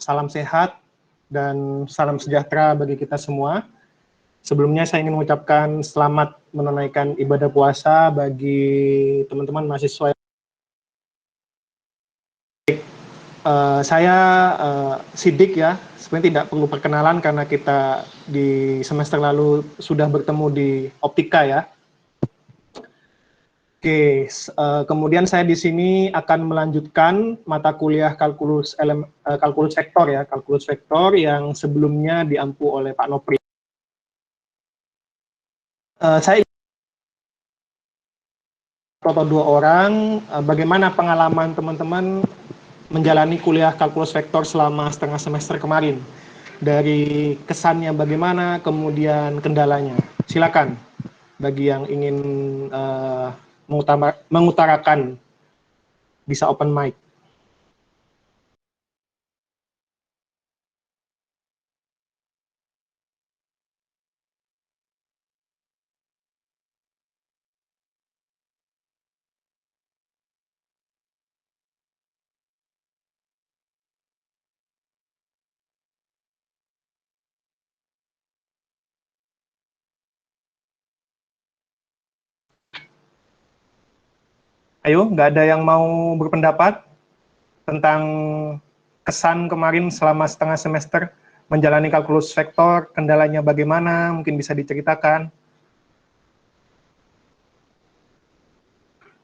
salam sehat dan salam sejahtera bagi kita semua. Sebelumnya saya ingin mengucapkan selamat menunaikan ibadah puasa bagi teman-teman mahasiswa. Saya Sidik ya, sebenarnya tidak perlu perkenalan karena kita di semester lalu sudah bertemu di Optika ya. Oke, kemudian saya di sini akan melanjutkan mata kuliah kalkulus vektor ya, kalkulus vektor yang sebelumnya diampu oleh Pak Nopri. Saya atau dua orang, bagaimana pengalaman teman-teman menjalani kuliah kalkulus vektor selama setengah semester kemarin, dari kesannya bagaimana, kemudian kendalanya. Silakan bagi yang ingin mengutarakan, bisa open mic. Ayo, nggak ada yang mau berpendapat tentang kesan kemarin selama setengah semester menjalani kalkulus vektor, kendalanya bagaimana, mungkin bisa diceritakan.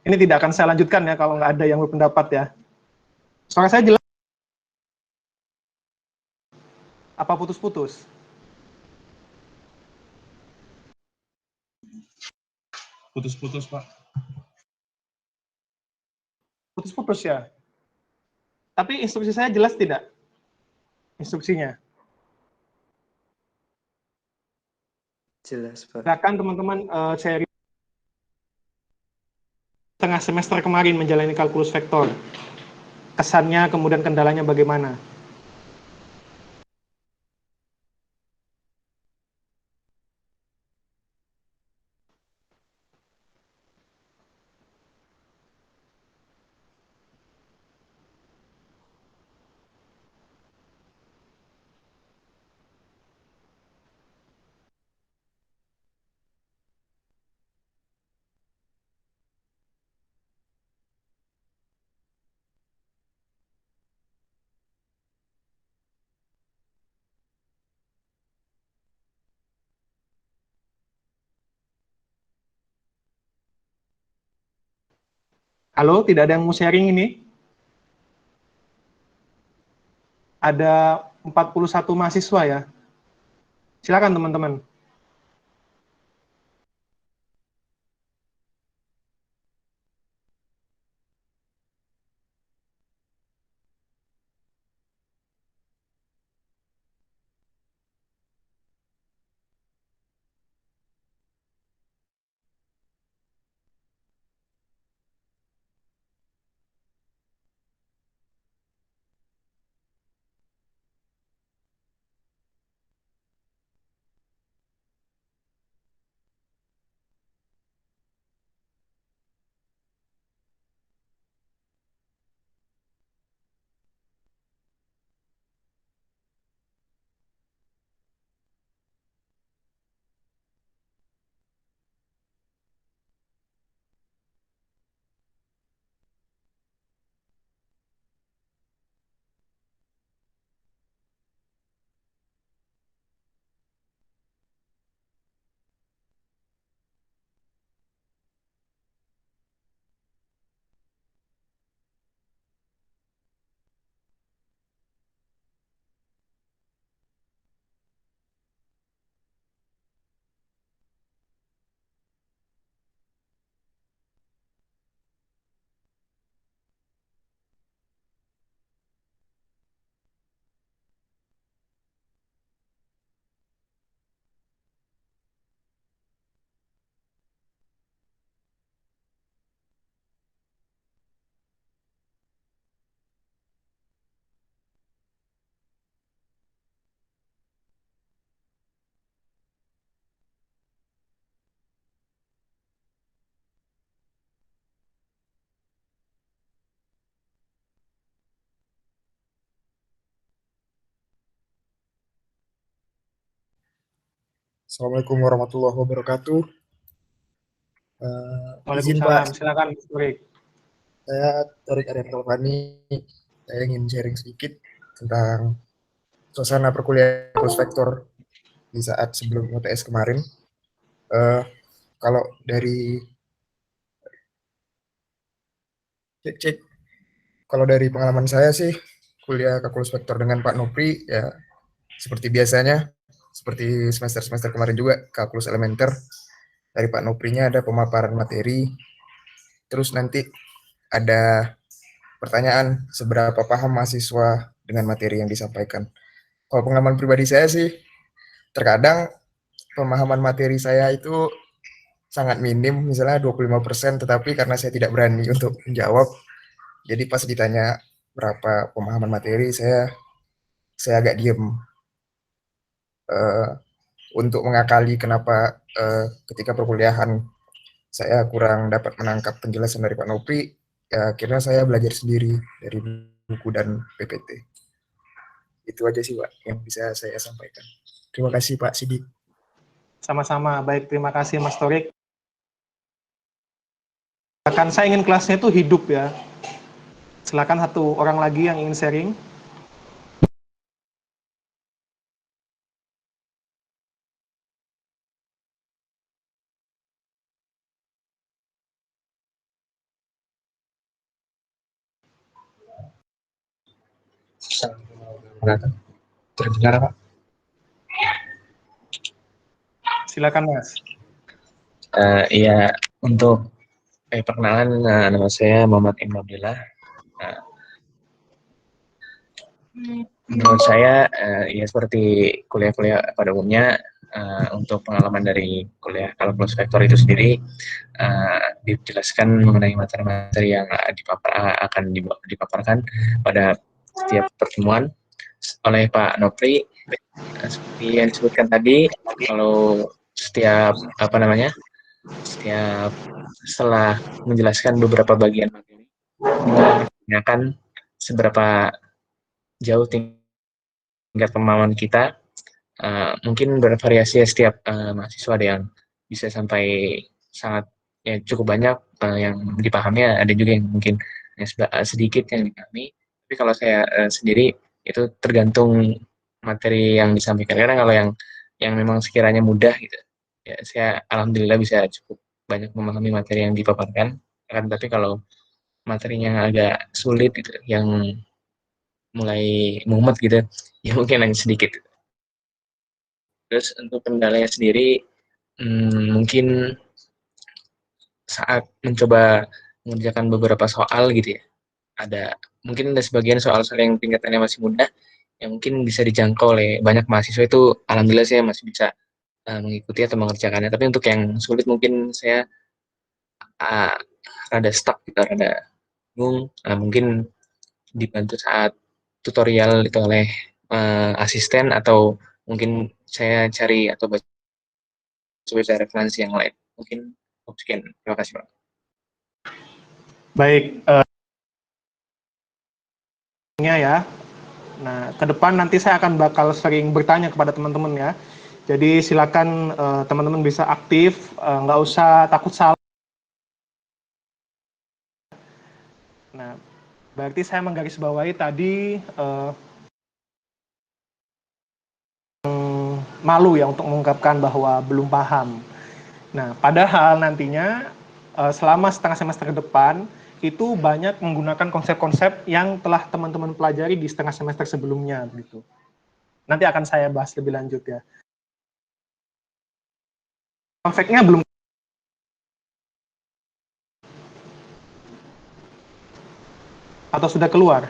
Ini tidak akan saya lanjutkan ya kalau nggak ada yang berpendapat ya. Suara saya jelas? Apa putus-putus? Putus-putus, Pak. Putus-putus ya. Tapi instruksi saya jelas tidak? Instruksinya. Jelas, Pak. Silakan teman-teman share tengah semester kemarin menjalani kalkulus vektor. Kesannya, kemudian kendalanya bagaimana? Halo, tidak ada yang mau sharing ini? Ada 41 mahasiswa ya. Silakan teman-teman. Assalamualaikum warahmatullahi wabarakatuh. Izin Waalaikumsalam. Pak, Silakan, Mas Torik. saya Torik Arianto Fani. Saya ingin sharing sedikit tentang suasana perkuliahan prospektor di saat sebelum UTS kemarin. Eh, Kalau dari cek, kalau dari pengalaman saya sih, kuliah kalkulus vektor dengan Pak Nopri ya seperti biasanya, seperti semester-semester kemarin juga kalkulus elementer. Dari Pak Noprinya ada pemaparan materi, terus nanti ada pertanyaan seberapa paham mahasiswa dengan materi yang disampaikan. Kalau pengalaman pribadi saya sih, terkadang pemahaman materi saya itu sangat minim, misalnya 25%, tetapi karena saya tidak berani untuk menjawab, jadi pas ditanya berapa pemahaman materi, saya agak diem. Eh, untuk mengakali kenapa ketika perkuliahan saya kurang dapat menangkap penjelasan dari Pak Nopri, ya akhirnya saya belajar sendiri dari buku dan PPT. Itu aja sih Pak yang bisa saya sampaikan. Terima kasih Pak Sidik. Sama-sama. Baik, terima kasih Mas Torik. Silakan, saya ingin kelasnya itu hidup ya. Silakan satu orang lagi yang ingin sharing. Terdengar Pak? Silakan Mas. Iya, untuk perkenalan, nama saya Muhammad Ibnu Abdillah. Menurut saya, ya seperti kuliah-kuliah pada umumnya, untuk pengalaman dari kuliah kalkulus vektor itu sendiri, dijelaskan mengenai materi-materi yang akan dipaparkan pada setiap pertemuan oleh Pak Nopri. Seperti yang disebutkan tadi, kalau setiap setelah menjelaskan beberapa bagian materi, menanyakan seberapa jauh tingkat pemahaman kita. Mungkin bervariasi ya setiap mahasiswa, ada yang bisa sampai sangat ya cukup banyak yang dipahami, ada juga yang mungkin sedikit yang dipahami. Tapi kalau saya sendiri itu tergantung materi yang disampaikan. Karena kalau yang memang sekiranya mudah gitu, ya saya alhamdulillah bisa cukup banyak memahami materi yang dipaparkan. Tapi kalau materinya agak sulit gitu, yang mulai mumet gitu, ya mungkin hanya sedikit. Terus untuk kendalanya sendiri, mungkin saat mencoba mengerjakan beberapa soal gitu ya, mungkin ada sebagian soal-soal yang tingkatannya masih mudah, yang mungkin bisa dijangkau oleh banyak mahasiswa, itu alhamdulillah saya masih bisa mengikuti atau mengerjakannya. Tapi untuk yang sulit mungkin saya rada stuck gitu, rada bingung. Mungkin dibantu saat tutorial itu oleh asisten, atau mungkin saya cari atau baca referensi yang lain. Mungkin sekian. Terima kasih Pak. Baik, ya. Nah, ke depan nanti saya akan bakal sering bertanya kepada teman-teman ya. Jadi silakan teman-teman bisa aktif, nggak usah takut salah. Nah, berarti saya menggarisbawahi tadi malu ya untuk mengungkapkan bahwa belum paham. Nah, padahal nantinya selama setengah semester ke depan itu banyak menggunakan konsep-konsep yang telah teman-teman pelajari di setengah semester sebelumnya begitu. Nanti akan saya bahas lebih lanjut ya. Efeknya belum atau sudah keluar?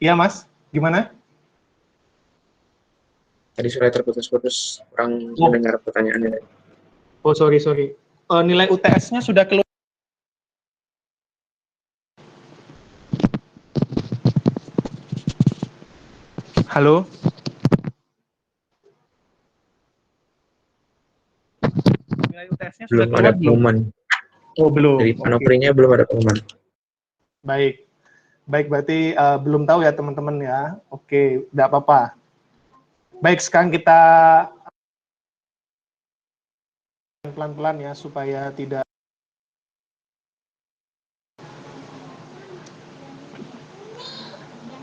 Iya Mas, gimana? Tadi sudah terputus-putus, kurang mendengar pertanyaannya. Oh sorry. Nilai UTS-nya sudah keluar. Halo? Nilai UTS-nya sudah Belum keluar ada pengumuman. Oh, belum. Dari Oke. panoprinya belum ada pengumuman. Baik. Baik, berarti belum tahu ya teman-teman ya. Oke, tidak apa-apa. Baik, sekarang kita pelan-pelan ya supaya tidak.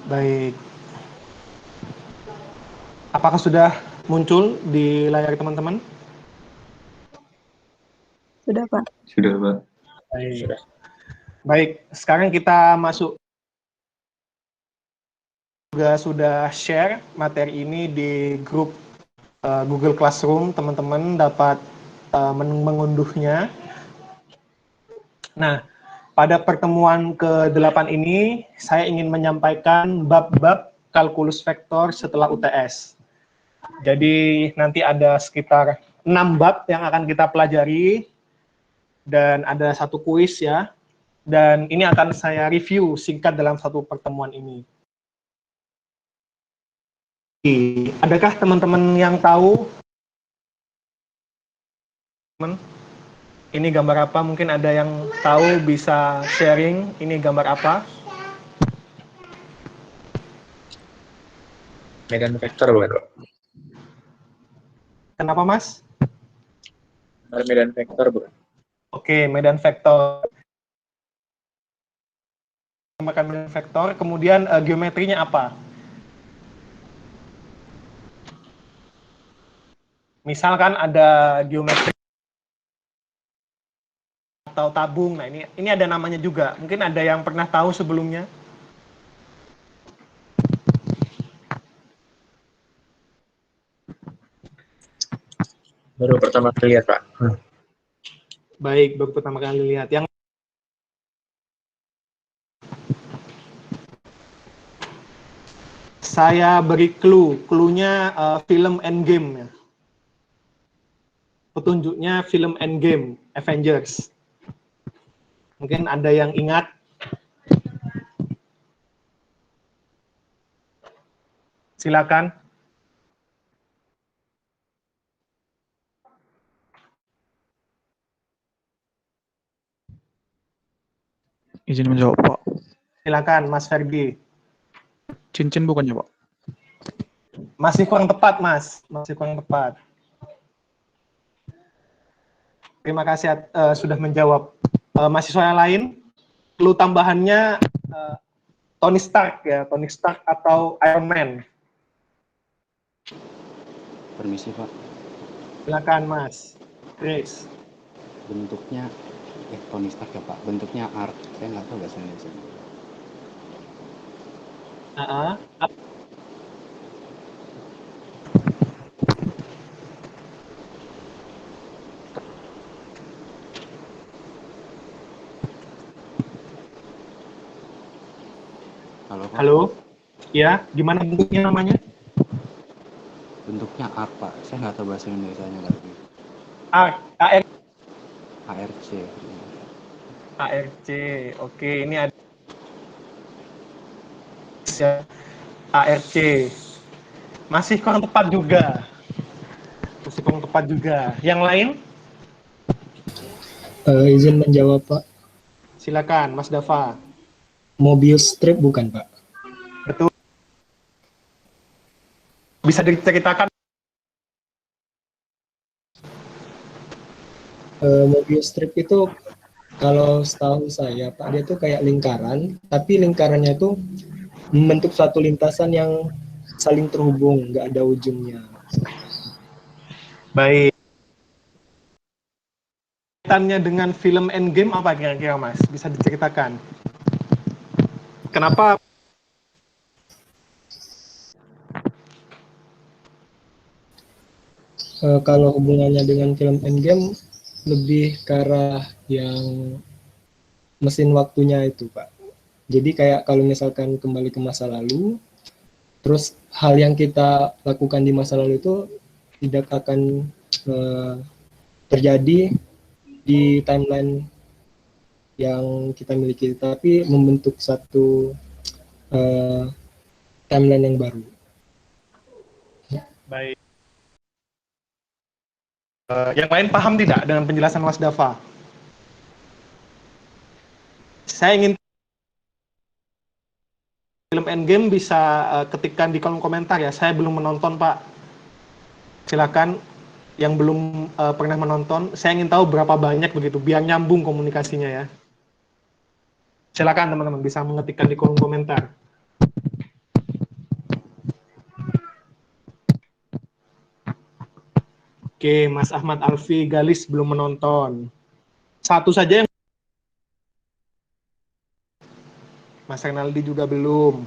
Baik. Apakah sudah muncul di layar teman-teman? Sudah, Pak. Sudah, Pak. Baik. Sudah. Baik, sekarang kita masuk. Juga sudah share materi ini di grup Google Classroom, teman-teman dapat mengunduhnya. Nah, pada pertemuan ke-8 ini, saya ingin menyampaikan bab-bab kalkulus vektor setelah UTS. Jadi nanti ada sekitar 6 bab yang akan kita pelajari, dan ada satu kuis ya, dan ini akan saya review singkat dalam satu pertemuan ini. Adakah teman-teman yang tahu ini gambar apa? Mungkin ada yang tahu bisa sharing ini gambar apa? Medan vektor bukan, Pak? Kenapa, Mas? Medan vektor bukan? Oke, medan vektor. Makan medan vektor, kemudian geometrinya apa? Misalkan ada geometri atau tabung. Nah, ini ada namanya juga. Mungkin ada yang pernah tahu sebelumnya? Baru pertama kali lihat, Pak. Baik, baru pertama kali lihat. Yang saya beri clue-nya film Endgame ya. Petunjuknya film Endgame, Avengers. Mungkin ada yang ingat? Silakan. Izin menjawab, Pak. Silakan, Mas Ferdi. Cincin bukannya, Pak? Masih kurang tepat, Mas. Masih kurang tepat. Terima kasih sudah menjawab. Mahasiswa yang lain, clue tambahannya Tony Stark ya, Tony Stark atau Iron Man. Permisi, Pak. Silakan, Mas. Chris. Bentuknya Tony Stark ya, Pak. Bentuknya arc. Saya nggak tahu bahasa Indonesia. Halo, Pak. Halo. Ya, gimana bentuknya namanya? Bentuknya arc, Pak. Saya nggak tahu bahasa Indonesianya lagi. ARC. ARC. Oke, ini ada ya. ARC. Masih kurang tepat juga. Masih kurang tepat juga. Yang lain? Izin menjawab, Pak. Silakan, Mas Dava. Mobius strip bukan, Pak? Betul. Bisa diceritakan? Mobius strip itu kalau setahu saya, Pak, dia tuh kayak lingkaran, tapi lingkarannya itu membentuk suatu lintasan yang saling terhubung, nggak ada ujungnya. Baik. Kaitannya dengan film Endgame apa kira-kira, Mas? Bisa diceritakan? Kenapa? Kalau hubungannya dengan film Endgame, lebih ke arah yang mesin waktunya itu, Pak. Jadi kayak kalau misalkan kembali ke masa lalu, terus hal yang kita lakukan di masa lalu itu tidak akan terjadi di timeline yang kita miliki, tapi membentuk satu timeline yang baru. Baik. Yang lain paham tidak dengan penjelasan Mas Dava? Saya ingin film Endgame bisa ketikkan di kolom komentar ya. Saya belum menonton, Pak. Silakan yang belum pernah menonton. Saya ingin tahu berapa banyak begitu, biar nyambung komunikasinya ya. Silakan teman-teman bisa mengetikkan di kolom komentar. Oke, Mas Ahmad Alfi Galis belum menonton. Satu saja yang Mas Renaldi juga belum.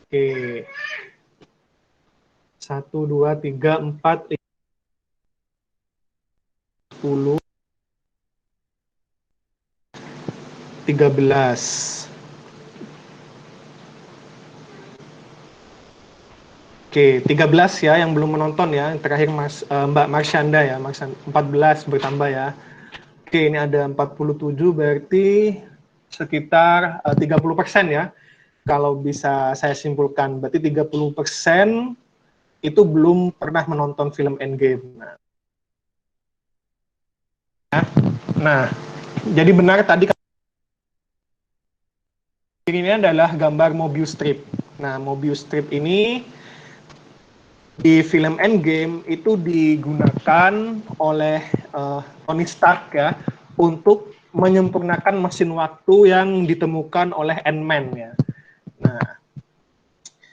Oke. 1, 2, 3, 4, 10, 13. Oke, 13 ya yang belum menonton ya. Yang terakhir Mbak Marsyanda ya, 14 bertambah ya. Oke, ini ada 47 berarti sekitar 30% ya. Kalau bisa saya simpulkan, berarti 30% itu belum pernah menonton film Endgame. Nah, jadi benar tadi ini adalah gambar Mobius strip. Nah, Mobius strip ini di film Endgame itu digunakan oleh Tony Stark ya untuk menyempurnakan mesin waktu yang ditemukan oleh Ant-Man ya. Nah,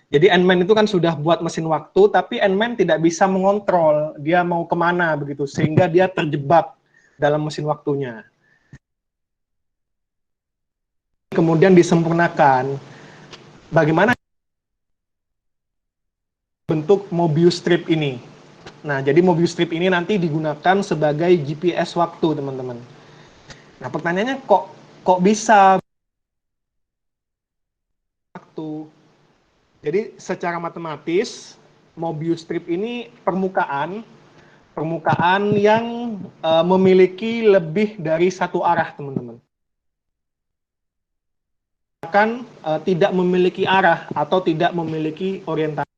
jadi Ant-Man itu kan sudah buat mesin waktu, tapi Ant-Man tidak bisa mengontrol dia mau kemana begitu, sehingga dia terjebak dalam mesin waktunya. Kemudian disempurnakan. Bagaimana bentuk Mobius strip ini? Nah, jadi Mobius strip ini nanti digunakan sebagai GPS waktu, teman-teman. Nah, pertanyaannya kok bisa waktu? Jadi secara matematis Mobius strip ini permukaan yang memiliki lebih dari satu arah, teman-teman. Bahkan tidak memiliki arah atau tidak memiliki orientasi.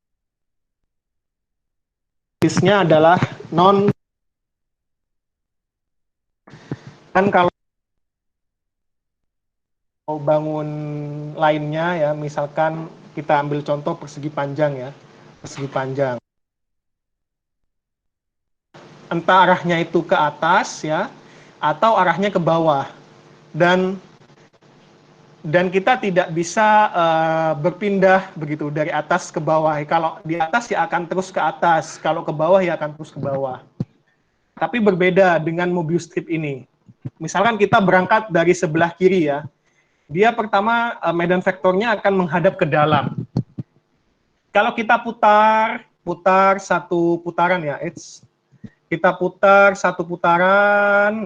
Nya adalah non. Kan kalau mau bangun lainnya ya, misalkan kita ambil contoh persegi panjang ya, persegi panjang. Entah arahnya itu ke atas ya, atau arahnya ke bawah. Dan kita tidak bisa berpindah begitu dari atas ke bawah. Kalau di atas ya akan terus ke atas, kalau ke bawah ya akan terus ke bawah. Tapi berbeda dengan Mobius strip ini. Misalkan kita berangkat dari sebelah kiri ya, dia pertama medan vektornya akan menghadap ke dalam. Kalau kita putar satu putaran ya, kita putar satu putaran,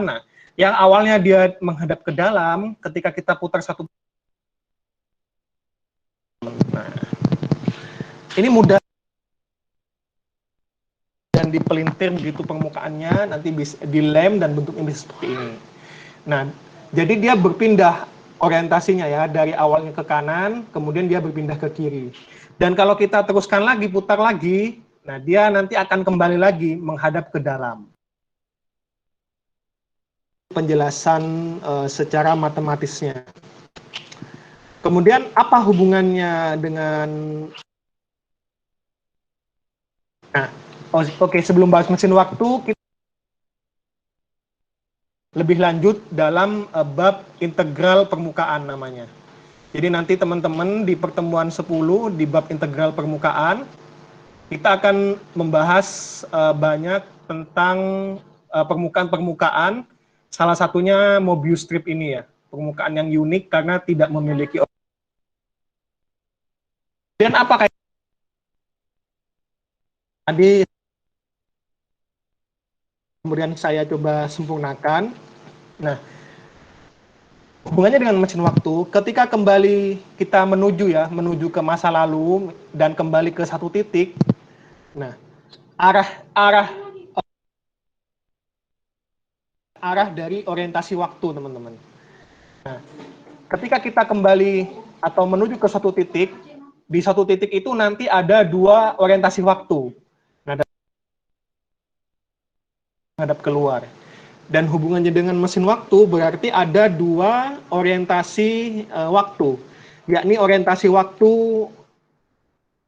nah, yang awalnya dia menghadap ke dalam, ketika kita putar satu, nah, ini mudah dan dipelintir begitu permukaannya, nanti bisa dilem dan bentuknya bisa seperti ini. Nah, jadi dia berpindah orientasinya ya, dari awalnya ke kanan, kemudian dia berpindah ke kiri. Dan kalau kita teruskan lagi, putar lagi, nah dia nanti akan kembali lagi menghadap ke dalam. Penjelasan secara matematisnya. Kemudian apa hubungannya dengan... Nah, oke, sebelum bahas mesin waktu, kita lebih lanjut dalam bab integral permukaan namanya. Jadi nanti teman-teman di pertemuan 10 di bab integral permukaan kita akan membahas banyak tentang permukaan-permukaan, salah satunya Mobius strip ini ya, permukaan yang unik karena tidak memiliki. Dan apa kayak tadi kemudian saya coba sempurnakan. Nah, hubungannya dengan mesin waktu, ketika kembali kita menuju ke masa lalu dan kembali ke satu titik, nah, arah dari orientasi waktu, teman-teman. Nah, ketika kita kembali atau menuju ke satu titik, di satu titik itu nanti ada dua orientasi waktu. Nah, menghadap keluar. Dan hubungannya dengan mesin waktu berarti ada dua orientasi waktu, yakni orientasi waktu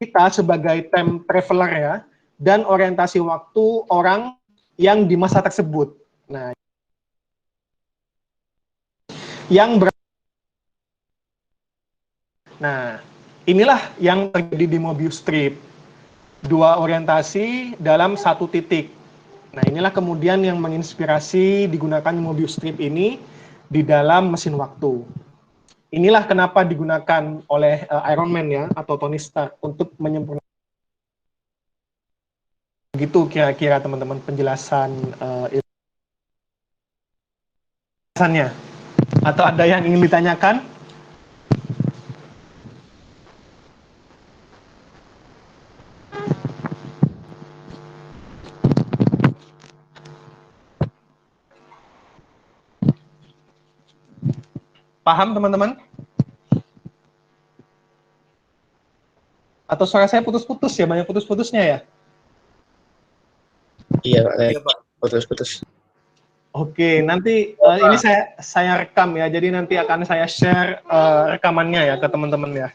kita sebagai time traveler ya, dan orientasi waktu orang yang di masa tersebut. Nah, inilah yang terjadi di Mobius strip. Dua orientasi dalam satu titik. Nah, inilah kemudian yang menginspirasi digunakan Mobius strip ini di dalam mesin waktu. Inilah kenapa digunakan oleh Iron Man ya, atau Tony Stark untuk menyempurnakan. Begitu kira-kira teman-teman penjelasan penjelasannya. Atau ada yang ingin ditanyakan? Paham teman-teman? Atau suara saya putus-putus ya, banyak putus-putusnya ya? Iya Pak, putus-putus. Oke, nanti ini saya rekam ya, jadi nanti akan saya share rekamannya ya ke teman-teman ya.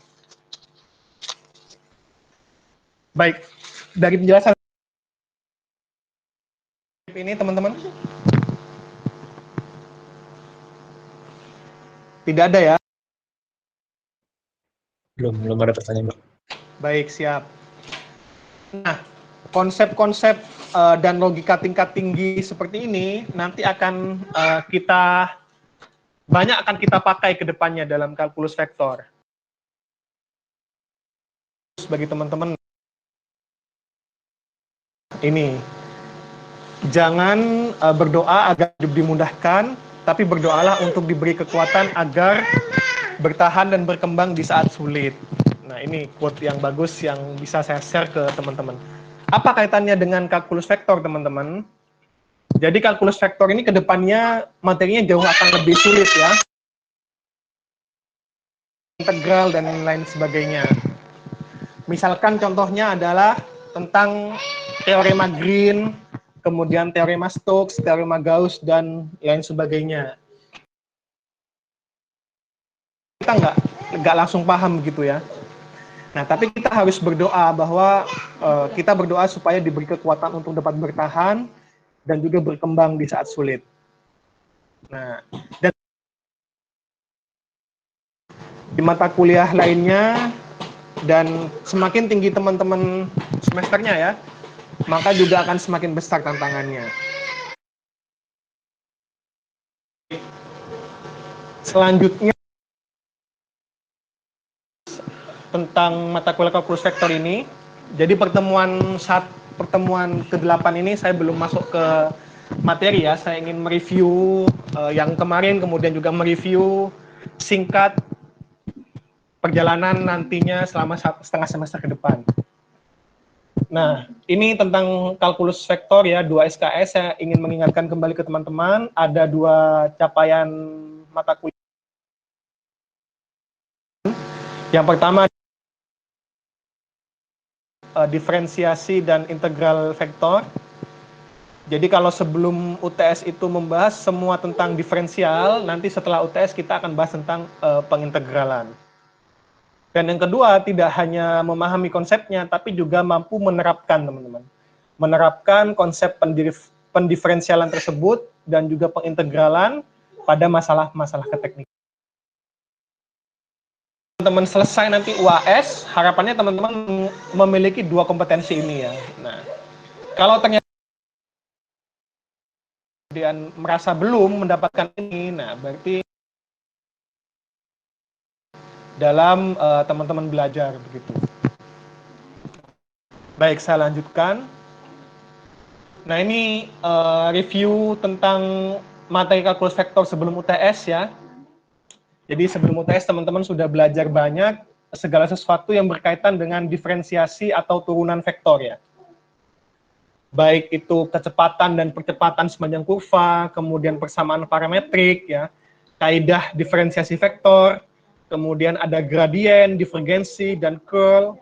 Baik, dari penjelasan ini teman-teman, tidak ada ya? Belum ada pertanyaan, Pak. Baik, siap. Nah, konsep-konsep dan logika tingkat tinggi seperti ini nanti akan kita pakai ke depannya dalam kalkulus vektor. Bagi teman-teman ini, jangan berdoa agar hidup dimudahkan, tapi berdoalah untuk diberi kekuatan agar bertahan dan berkembang di saat sulit. Nah, ini quote yang bagus yang bisa saya share ke teman-teman. Apa kaitannya dengan kalkulus vektor, teman-teman? Jadi kalkulus vektor ini ke depannya materinya jauh akan lebih sulit ya. Integral dan lain sebagainya. Misalkan contohnya adalah tentang teorema Green, kemudian teorema Stokes, teorema Gauss, dan lain sebagainya. Kita nggak langsung paham gitu ya. Nah, tapi kita harus berdoa bahwa kita berdoa supaya diberi kekuatan untuk dapat bertahan dan juga berkembang di saat sulit. Nah, dan di mata kuliah lainnya dan semakin tinggi teman-teman semesternya ya, maka juga akan semakin besar tantangannya. Selanjutnya tentang mata kuliah kalkulus vektor ini. Jadi pertemuan ke-8 ini saya belum masuk ke materi ya. Saya ingin mereview yang kemarin, kemudian juga mereview singkat perjalanan nantinya selama setengah semester ke depan. Nah, ini tentang kalkulus vektor ya, 2 SKS. Saya ingin mengingatkan kembali ke teman-teman, ada 2 capaian mata kuliah. Yang pertama diferensiasi dan integral vektor. Jadi kalau sebelum UTS itu membahas semua tentang diferensial, nanti setelah UTS kita akan bahas tentang pengintegralan. Dan yang kedua, tidak hanya memahami konsepnya, tapi juga mampu menerapkan, teman-teman. Menerapkan konsep pendiferensialan tersebut dan juga pengintegralan pada masalah-masalah keteknikan. Teman-teman selesai nanti UAS, harapannya teman-teman memiliki 2 kompetensi ini ya. Nah, kalau ternyata kemudian merasa belum mendapatkan ini, nah berarti dalam teman-teman belajar begitu. Baik, saya lanjutkan. Nah, ini review tentang materi kalkulus vektor sebelum UTS ya. Jadi sebelum UTS teman-teman sudah belajar banyak segala sesuatu yang berkaitan dengan diferensiasi atau turunan vektor ya. Baik itu kecepatan dan percepatan sepanjang kurva, kemudian persamaan parametrik ya, kaidah diferensiasi vektor, kemudian ada gradien, divergensi, dan curl,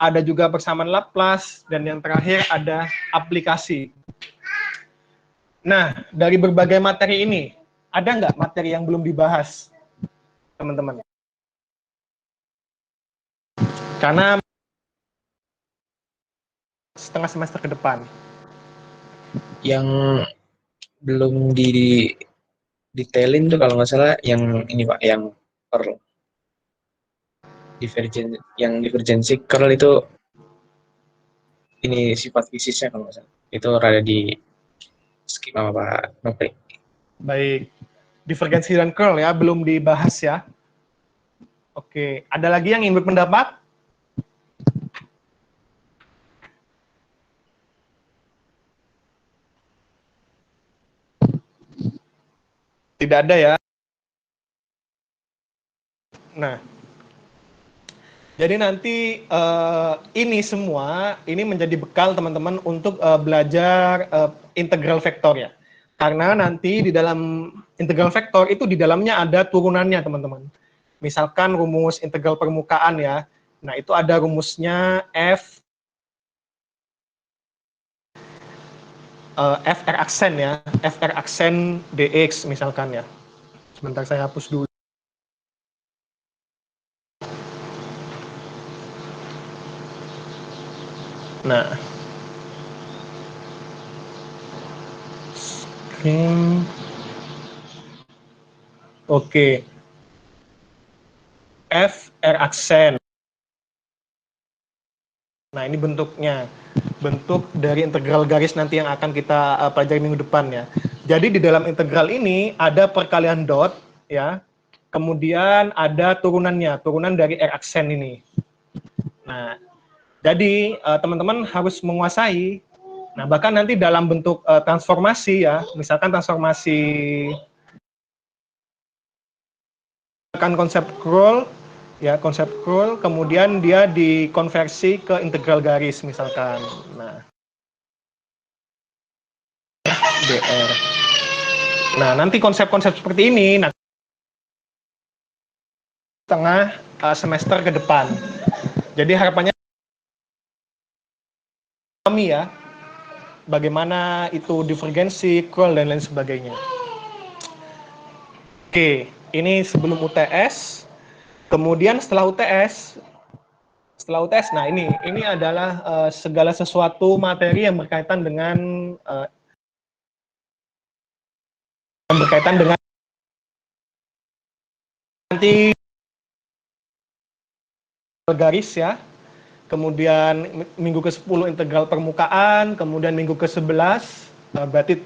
ada juga persamaan Laplace, dan yang terakhir ada aplikasi. Nah, dari berbagai materi ini, ada nggak materi yang belum dibahas, teman-teman? Karena setengah semester ke depan. Yang belum detailin tuh kalau nggak salah yang ini Pak, yang curl. Divergensi curl itu ini sifat fisisnya kalau nggak salah. Itu rada di skip sama Pak Nopri. Baik, divergensi dan curl ya, belum dibahas ya. Oke, ada lagi yang ingin berpendapat? Tidak ada ya. Nah, jadi nanti ini semua ini menjadi bekal teman-teman untuk belajar integral vektor ya. Karena nanti di dalam integral vektor itu di dalamnya ada turunannya teman-teman. Misalkan rumus integral permukaan ya. Nah, itu ada rumusnya fr aksen ya, fr aksen dx misalkan ya. Sebentar saya hapus dulu. Nah, screen. Oke. fr aksen. Nah, ini bentuknya. Bentuk dari integral garis nanti yang akan kita pelajari minggu depan ya. Jadi di dalam integral ini ada perkalian dot ya. Kemudian ada turunannya, turunan dari r aksen ini. Nah, jadi teman-teman harus menguasai. Nah, bahkan nanti dalam bentuk transformasi ya, misalkan transformasi kan konsep curl ya, konsep curl kemudian dia dikonversi ke integral garis misalkan. Nah, dr. Nah, nanti konsep-konsep seperti ini nanti setengah semester ke depan. Jadi harapannya kami ya, bagaimana itu divergensi, curl dan lain sebagainya. Oke, ini sebelum UTS. Kemudian setelah UTS, nah ini adalah segala sesuatu materi yang berkaitan dengan nanti garis ya. Kemudian minggu ke-10 integral permukaan, kemudian minggu ke-11 berarti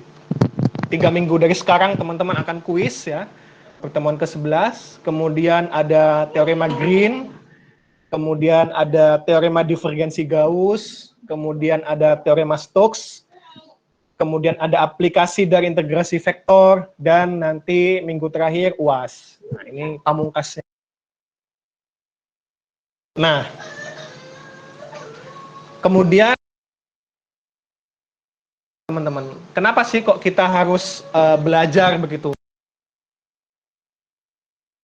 3 minggu dari sekarang teman-teman akan kuis ya. Pertemuan ke-11, kemudian ada teorema Green, kemudian ada teorema divergensi Gauss, kemudian ada teorema Stokes, kemudian ada aplikasi dari integrasi vektor, dan nanti minggu terakhir UAS. Nah, ini pamungkasnya. Nah, kemudian teman-teman, kenapa sih kok kita harus belajar begitu?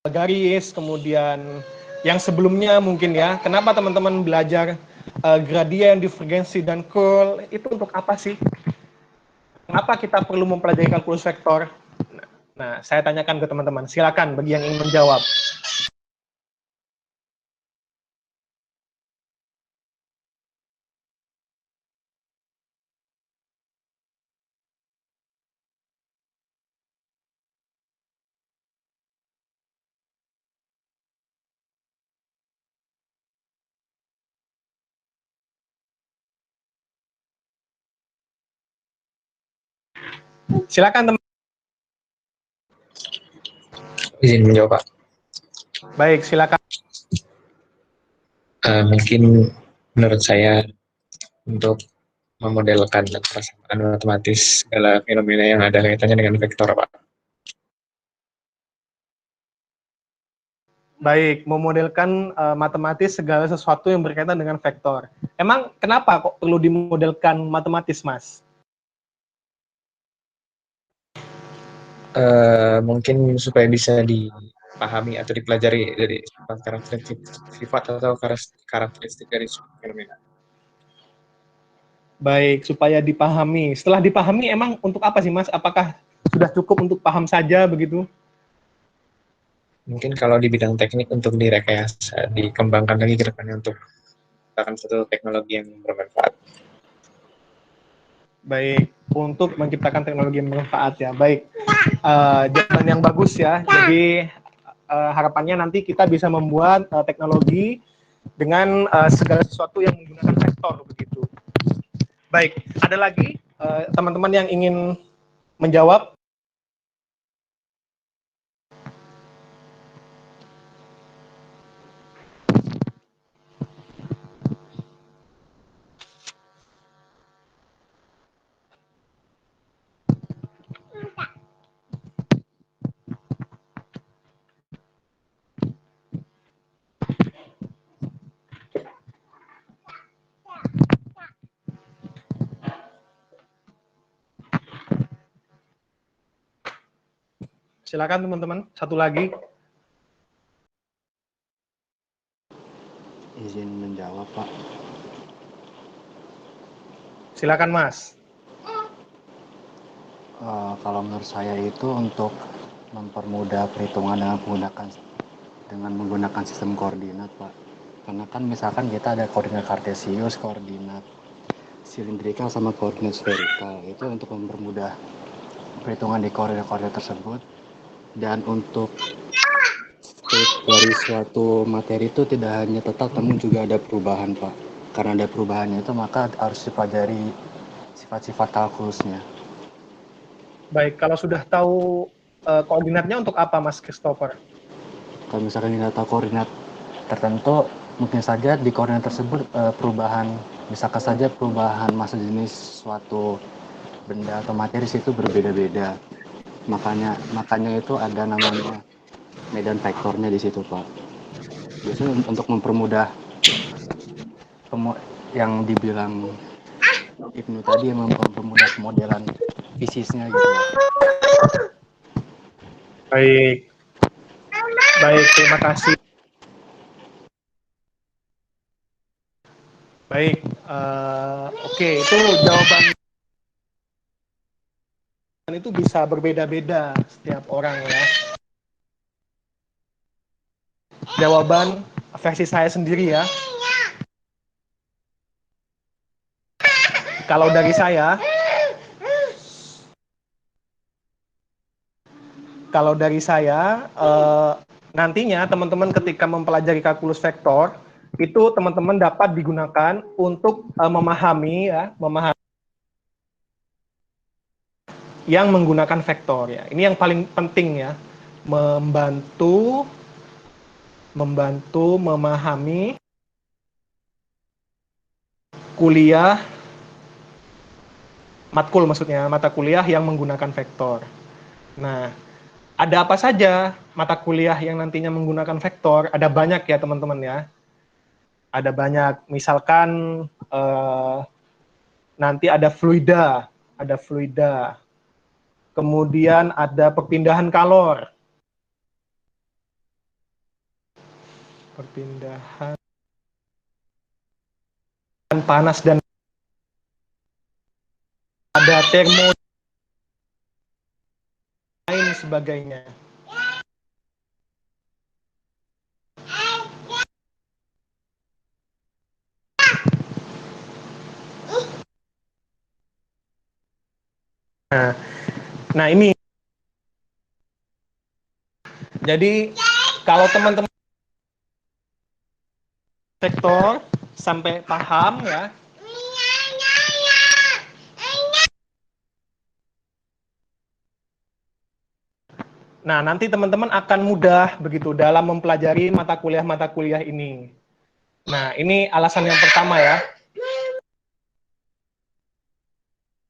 Garis, kemudian yang sebelumnya mungkin ya, kenapa teman-teman belajar gradien, divergensi, dan curl, itu untuk apa sih? Kenapa kita perlu mempelajari kalkulus vektor? Nah, saya tanyakan ke teman-teman, silakan bagi yang ingin menjawab. Silakan teman. Izin menjawab Pak. Baik, silakan. Mungkin menurut saya untuk memodelkan persamaan matematis segala fenomena yang ada kaitannya dengan vektor Pak. Baik, memodelkan matematis segala sesuatu yang berkaitan dengan vektor. Emang kenapa kok perlu dimodelkan matematis, Mas? Mungkin supaya bisa dipahami atau dipelajari dari karakteristik sifat atau karakteristik dari fenomena. Baik, supaya dipahami. Setelah dipahami, emang untuk apa sih, Mas? Apakah sudah cukup untuk paham saja begitu? Mungkin kalau di bidang teknik untuk direkayasa, dikembangkan lagi ke depannya untuk menciptakan suatu teknologi yang bermanfaat. Baik, untuk menciptakan teknologi yang bermanfaat ya. Baik, jawaban yang bagus ya. Jadi harapannya nanti kita bisa membuat teknologi dengan segala sesuatu yang menggunakan vektor begitu. Baik, ada lagi teman-teman yang ingin menjawab? Silakan teman-teman, satu lagi. Izin menjawab, Pak. Silakan, Mas. Kalau menurut saya itu untuk mempermudah perhitungan dengan menggunakan sistem koordinat, Pak. Karena kan misalkan kita ada koordinat kartesius, koordinat silindrikal sama koordinat sferikal. Itu untuk mempermudah perhitungan di koordinat-koordinat tersebut. Dan untuk state dari suatu materi itu tidak hanya tetap, namun juga ada perubahan, Pak. Karena ada perubahannya itu, maka harus dipelajari sifat-sifat kalkulusnya. Baik, kalau sudah tahu koordinatnya untuk apa, Mas Christopher? Kalau misalkan kita tahu koordinat tertentu, mungkin saja di koordinat tersebut perubahan, misalkan saja perubahan massa jenis suatu benda atau materi itu berbeda-beda. Makanya itu ada namanya medan vektornya di situ, Pak. Biasanya untuk mempermudah yang dibilang Ibnu tadi, yang mempermudah pemodelan fisisnya gitu. Baik, baik, terima kasih. Baik, oke, itu jawaban itu bisa berbeda-beda setiap orang ya. Jawaban versi saya sendiri ya. Kalau dari saya, nantinya teman-teman ketika mempelajari kalkulus vektor, itu teman-teman dapat digunakan untuk memahami yang menggunakan vektor ya. Ini yang paling penting ya, membantu memahami kuliah matkul, maksudnya mata kuliah yang menggunakan vektor. Nah, ada apa saja mata kuliah yang nantinya menggunakan vektor? Ada banyak ya teman-teman ya. Ada banyak, misalkan nanti ada fluida, kemudian ada perpindahan kalor, perpindahan panas, dan ada termo lain sebagainya. Nah ini, jadi kalau teman-teman sektor sampai paham ya, nah nanti teman-teman akan mudah begitu dalam mempelajari mata kuliah ini. Nah ini alasan yang pertama ya.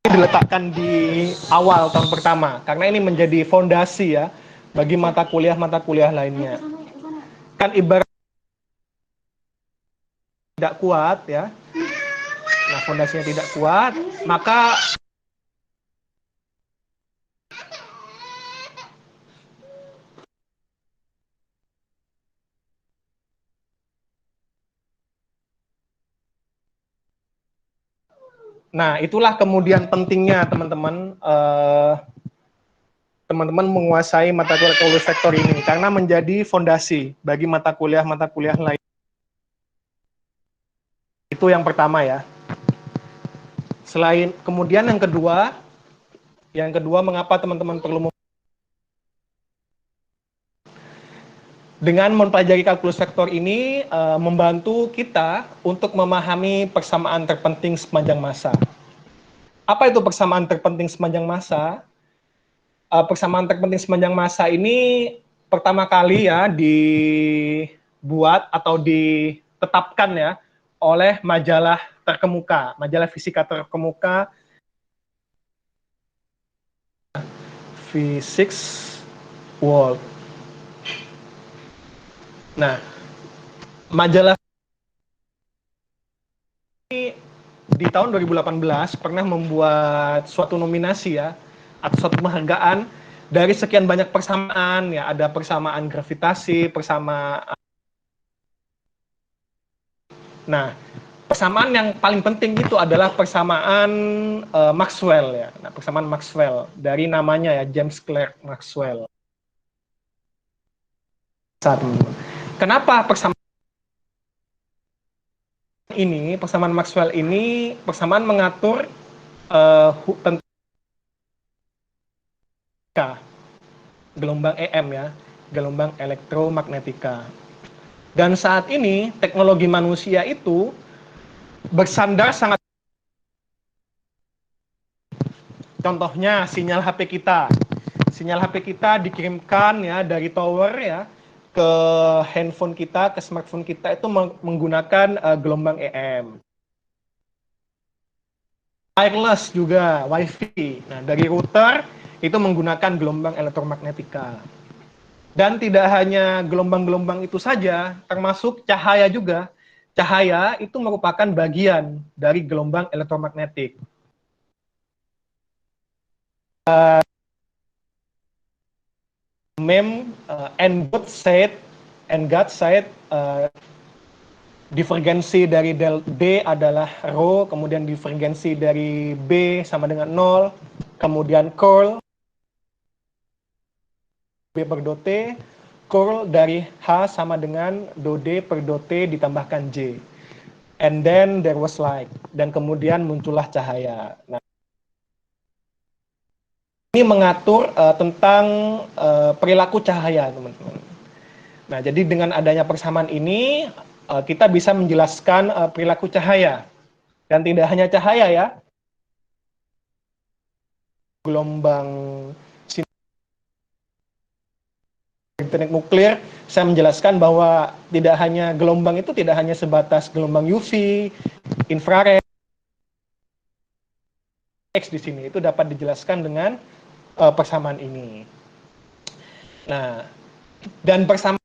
Ini diletakkan di awal tahun pertama karena ini menjadi fondasi ya bagi mata kuliah lainnya. Kan ibarat tidak kuat ya. Nah, fondasinya tidak kuat, maka Nah, itulah kemudian pentingnya teman-teman teman-teman menguasai mata kuliah kalkulus vektor ini karena menjadi fondasi bagi mata kuliah lain. Itu yang pertama ya. Selain kemudian yang kedua mengapa teman-teman perlu dengan mempelajari kalkulus vektor ini membantu kita untuk memahami persamaan terpenting sepanjang masa. Apa itu persamaan terpenting sepanjang masa? Persamaan terpenting sepanjang masa ini pertama kali ya dibuat atau ditetapkan ya oleh majalah terkemuka, majalah fisika terkemuka Physics World. Nah, majalah ini di tahun 2018 pernah membuat suatu nominasi ya atau suatu penghargaan dari sekian banyak persamaan ya, ada persamaan gravitasi, persamaan. Nah, persamaan yang paling penting itu adalah persamaan Maxwell ya. Nah, persamaan Maxwell dari namanya ya James Clerk Maxwell. Kenapa persamaan Maxwell ini persamaan mengatur tentang gelombang EM ya, gelombang elektromagnetika. Dan saat ini teknologi manusia itu bersandar sangat. Contohnya sinyal HP kita. Sinyal HP kita dikirimkan ya dari tower ya ke handphone kita, ke smartphone kita itu menggunakan gelombang EM. Wireless juga, WiFi. Nah, dari router itu menggunakan gelombang elektromagnetika. Dan tidak hanya gelombang-gelombang itu saja, termasuk cahaya juga. Cahaya itu merupakan bagian dari gelombang elektromagnetik. And God said divergensi dari del D adalah rho, kemudian divergensi dari B sama dengan 0, kemudian curl B per dot T, curl dari H sama dengan do D per dot T ditambahkan J. And then there was light, dan kemudian muncullah cahaya. Nah, ini mengatur tentang perilaku cahaya, teman-teman. Nah, jadi dengan adanya persamaan ini, kita bisa menjelaskan perilaku cahaya. Dan tidak hanya cahaya ya, gelombang teknik nuklir, saya menjelaskan bahwa tidak hanya gelombang itu tidak hanya sebatas gelombang UV, infrared, X di sini itu dapat dijelaskan dengan persamaan ini. Nah, dan persamaan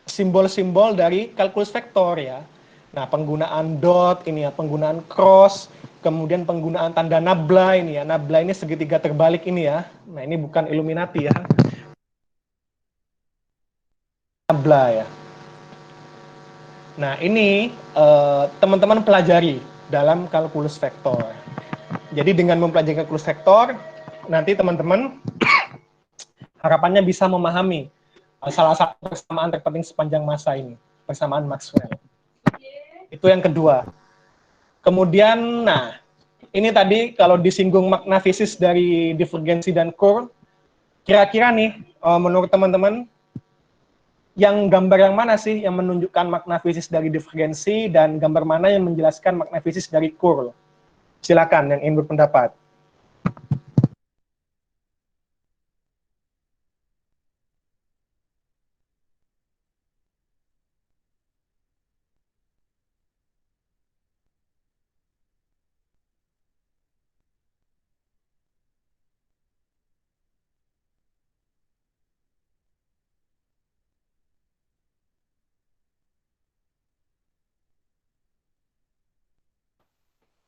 simbol-simbol dari kalkulus vektor ya. Nah, penggunaan dot ini ya, penggunaan cross, kemudian penggunaan tanda nabla ini ya. Nabla ini segitiga terbalik ini ya. Nah, ini bukan Illuminati ya. Nabla ya. Nah, ini teman-teman pelajari dalam kalkulus vektor. Jadi dengan mempelajari kalkulus vektor, nanti teman-teman harapannya bisa memahami salah satu persamaan terpenting sepanjang masa ini, persamaan Maxwell. Itu yang kedua. Kemudian, nah, ini tadi kalau disinggung makna fisis dari divergensi dan curl, kira-kira nih, menurut teman-teman, yang gambar yang mana sih yang menunjukkan makna fisis dari divergensi dan gambar mana yang menjelaskan makna fisis dari curl? Silakan yang ingin berpendapat.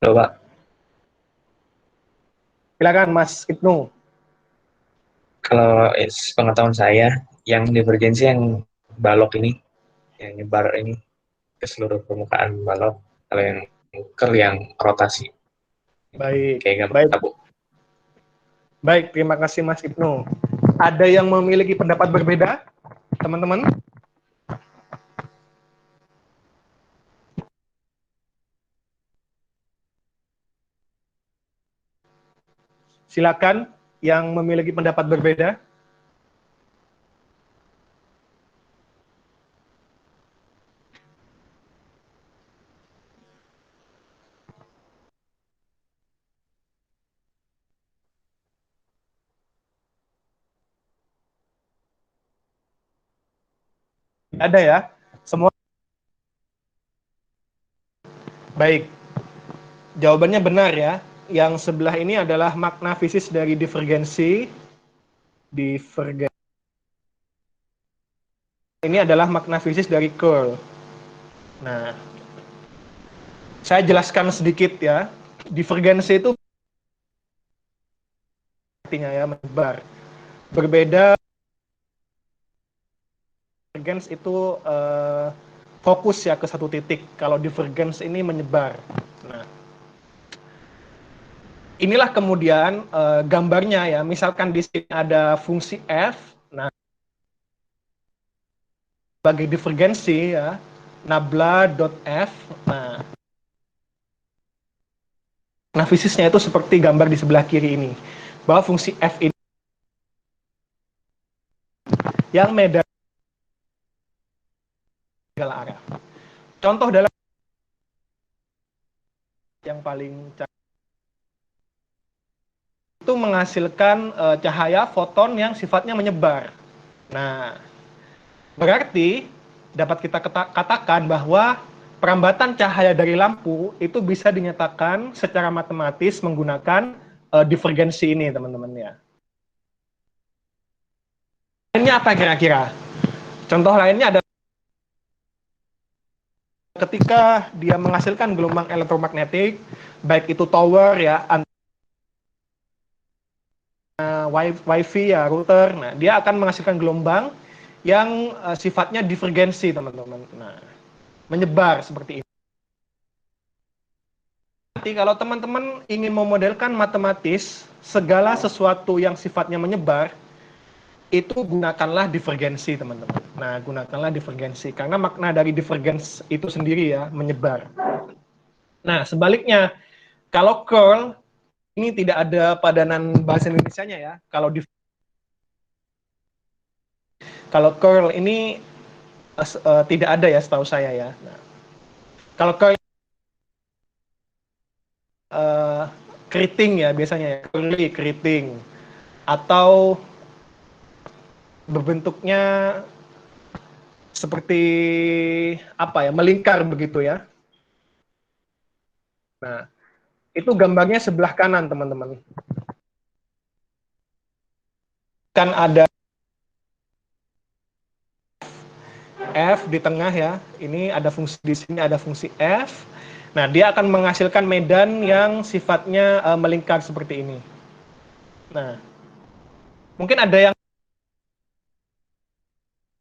Loh, Pak. Silakan Mas Ibnu. Kalau pengetahuan saya, yang divergensi yang balok ini, yang nyebar ini ke seluruh permukaan balok, Kalau yang curl yang rotasi, Baik, kayak gambar baik, tabung. baik. Terima kasih Mas Ibnu. Ada yang memiliki pendapat berbeda, teman-teman? Silakan yang memiliki pendapat berbeda. Ada ya? Semua baik. Jawabannya benar ya. Yang sebelah ini adalah makna fisis dari divergensi. Ini adalah makna fisis dari curl. Nah, saya jelaskan sedikit ya. Divergensi itu artinya ya menyebar. Berbeda divergens itu fokus ya ke satu titik. Kalau divergens ini menyebar. Nah, inilah kemudian gambarnya ya. Misalkan di sini ada fungsi f. Nah, sebagai divergensi ya, nabla.f. Nah, fisisnya itu seperti gambar di sebelah kiri ini. Bahwa fungsi f ini yang medan segala arah. Contoh dalam yang paling itu menghasilkan cahaya foton yang sifatnya menyebar. Nah, berarti dapat kita katakan bahwa perambatan cahaya dari lampu itu bisa dinyatakan secara matematis menggunakan divergensi ini, teman-teman ya. Ini apa kira-kira? Contoh lainnya ada ketika dia menghasilkan gelombang elektromagnetik, baik itu tower ya, wifi ya, router. Nah, dia akan menghasilkan gelombang yang sifatnya divergensi, teman-teman. Nah, menyebar seperti ini. Nanti kalau teman-teman ingin memodelkan matematis segala sesuatu yang sifatnya menyebar, itu gunakanlah divergensi, teman-teman. Nah, gunakanlah divergensi karena makna dari divergens itu sendiri ya, menyebar. Nah, sebaliknya kalau curl ini tidak ada padanan bahasa Indonesianya ya. Kalau curl ini tidak ada ya setahu saya ya. Nah, kalau curl keriting ya biasanya ya, curly keriting atau berbentuknya seperti apa ya, melingkar begitu ya. Nah, itu gambarnya sebelah kanan, teman-teman. Kan ada F di tengah ya. Ini ada fungsi di sini, ada fungsi F. Nah, dia akan menghasilkan medan yang sifatnya melingkar seperti ini. Nah, mungkin ada yang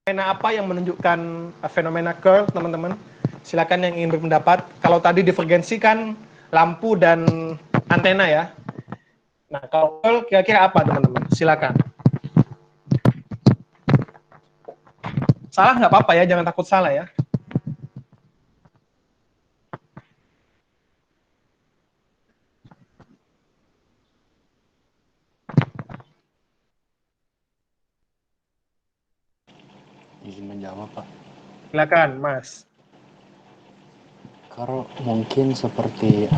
fenomena apa yang menunjukkan fenomena curl, teman-teman? Silakan yang ingin berpendapat. Kalau tadi divergensi kan lampu dan antena ya. Nah, kalau curl kira-kira apa, teman-teman? Silakan. Salah nggak apa-apa ya, jangan takut salah ya. Izin menjawab, Pak. Silakan, Mas. Kalau mungkin seperti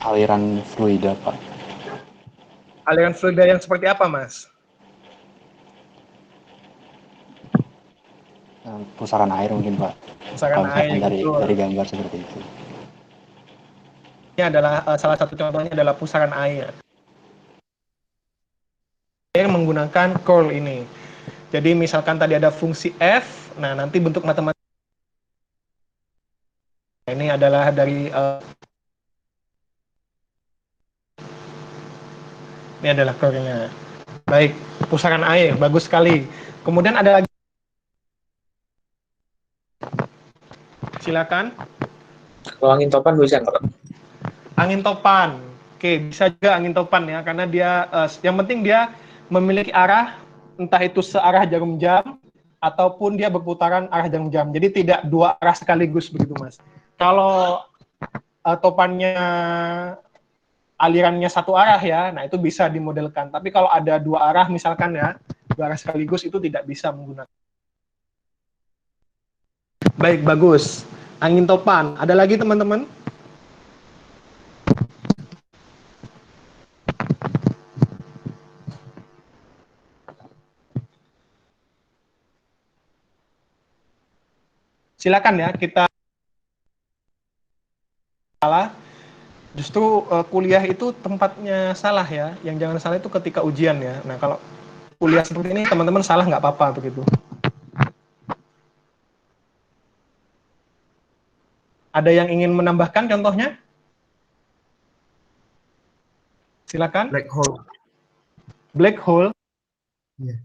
aliran fluida, Pak. Aliran fluida yang seperti apa, Mas? Pusaran air mungkin, Pak. Pusaran Kalau misalkan air, dari gambar seperti itu. ini adalah salah satu contohnya adalah pusaran air. Air menggunakan curl ini. Jadi misalkan tadi ada fungsi F, nah nanti bentuk matematik ini adalah dari ini adalah curlnya. Baik, pusaran air, bagus sekali. Kemudian ada lagi, silakan. Kalau angin topan bisa nggak, Pak? Angin topan. Oke, bisa juga angin topan ya, karena dia yang penting dia memiliki arah, entah itu searah jarum jam ataupun dia berputaran arah jarum jam. Jadi tidak dua arah sekaligus begitu, Mas. Kalau topannya alirannya satu arah ya, nah itu bisa dimodelkan. Tapi kalau ada dua arah misalkan ya, dua arah sekaligus itu tidak bisa menggunakan. Baik, bagus. Angin topan. Ada lagi teman-teman? Silakan ya, kita salah. Justru kuliah itu tempatnya salah ya. Yang jangan salah itu ketika ujian ya. Nah, kalau kuliah seperti ini teman-teman salah nggak apa-apa begitu. Ada yang ingin menambahkan contohnya? Silakan. Black hole. Black hole. Iya.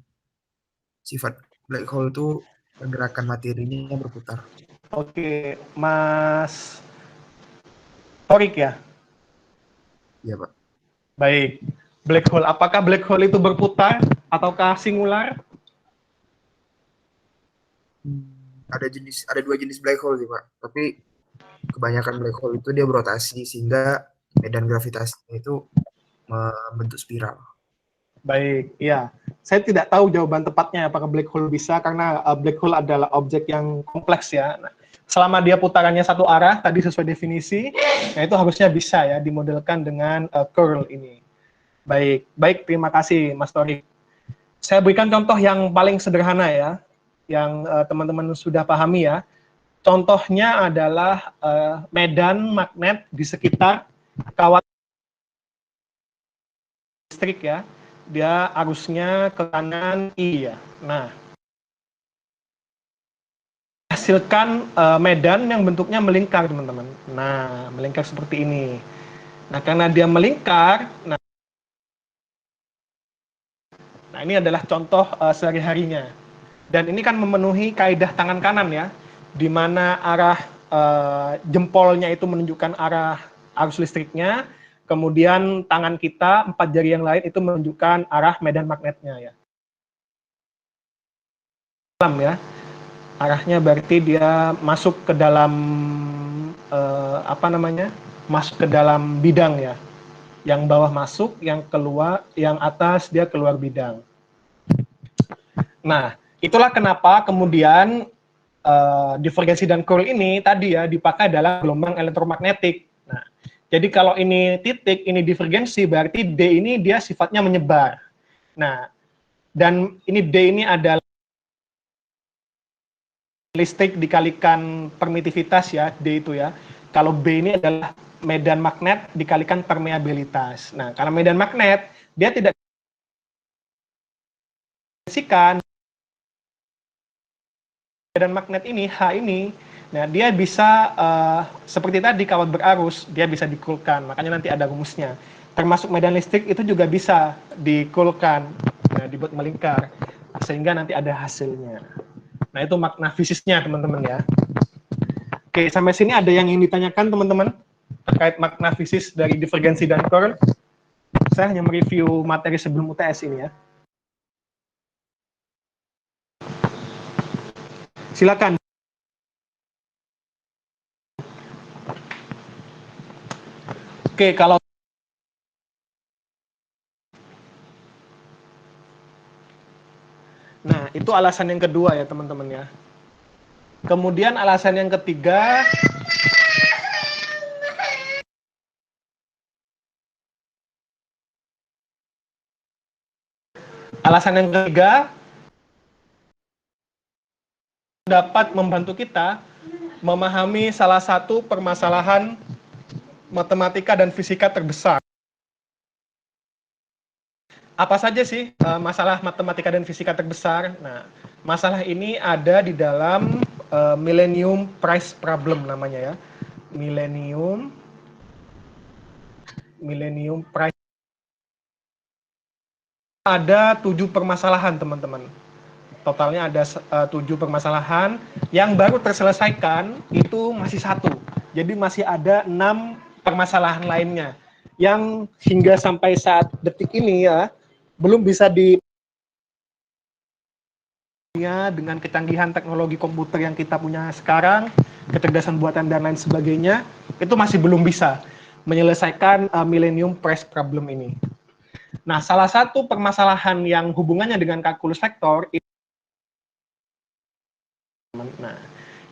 Sifat black hole itu pergerakan materinya berputar. Oke, Mas Torik ya? Iya, Pak. Baik. Black hole. Apakah black hole itu berputar ataukah singular? Ada dua jenis black hole sih, Pak. Tapi kebanyakan black hole itu dia berotasi sehingga medan gravitasinya itu membentuk spiral. Baik, ya. Saya tidak tahu jawaban tepatnya apakah black hole bisa, karena black hole adalah objek yang kompleks ya. Nah, selama dia putarannya satu arah, tadi sesuai definisi, nah itu harusnya bisa ya dimodelkan dengan curl ini. Baik, baik, terima kasih Mas Torik. Saya berikan contoh yang paling sederhana ya, yang teman-teman sudah pahami ya. Contohnya adalah medan magnet di sekitar kawat listrik ya. Dia arusnya ke kanan I ya. Nah, hasilkan medan yang bentuknya melingkar, teman-teman. Nah, melingkar seperti ini. Nah, karena dia melingkar, nah ini adalah contoh sehari-harinya. Dan ini kan memenuhi kaidah tangan kanan ya, di mana arah jempolnya itu menunjukkan arah arus listriknya, kemudian tangan kita, 4 jari yang lain itu menunjukkan arah medan magnetnya ya. Ya, arahnya berarti dia masuk ke dalam masuk ke dalam bidang ya. Yang bawah masuk, yang keluar, yang atas dia keluar bidang. Nah, itulah kenapa kemudian divergensi dan curl ini tadi ya dipakai dalam gelombang elektromagnetik. Nah, jadi kalau ini titik, ini divergensi, berarti D ini dia sifatnya menyebar. Nah, dan ini D ini adalah listrik dikalikan permitivitas ya, D itu ya. Kalau B ini adalah medan magnet dikalikan permeabilitas. Nah, karena medan magnet, dia tidak dikalikan medan magnet ini, H ini, nah dia bisa seperti tadi kawat berarus, dia bisa dikulkan, makanya nanti ada rumusnya. Termasuk medan listrik itu juga bisa dikulkan, nah, dibuat melingkar, sehingga nanti ada hasilnya. Nah itu makna fisisnya teman-teman ya. Oke, sampai sini ada yang ingin ditanyakan teman-teman terkait makna fisis dari divergensi dan curl? Saya hanya mereview materi sebelum UTS ini ya. Silakan. Oke, kalau nah, itu alasan yang kedua ya, teman-teman ya. Kemudian alasan yang ketiga, dapat membantu kita memahami salah satu permasalahan matematika dan fisika terbesar. Apa saja sih masalah matematika dan fisika terbesar? Nah, masalah ini ada di dalam Millennium Prize Problem namanya ya. Millennium Prize. Ada 7 permasalahan, teman-teman. Totalnya ada 7 permasalahan. Yang baru terselesaikan itu masih 1. Jadi masih ada 6 permasalahan lainnya yang hingga sampai saat detik ini ya belum bisa dengan kecanggihan teknologi komputer yang kita punya sekarang, kecerdasan buatan dan lain sebagainya, itu masih belum bisa menyelesaikan millennium price problem ini. Nah, salah satu permasalahan yang hubungannya dengan kalkulus vektor, nah,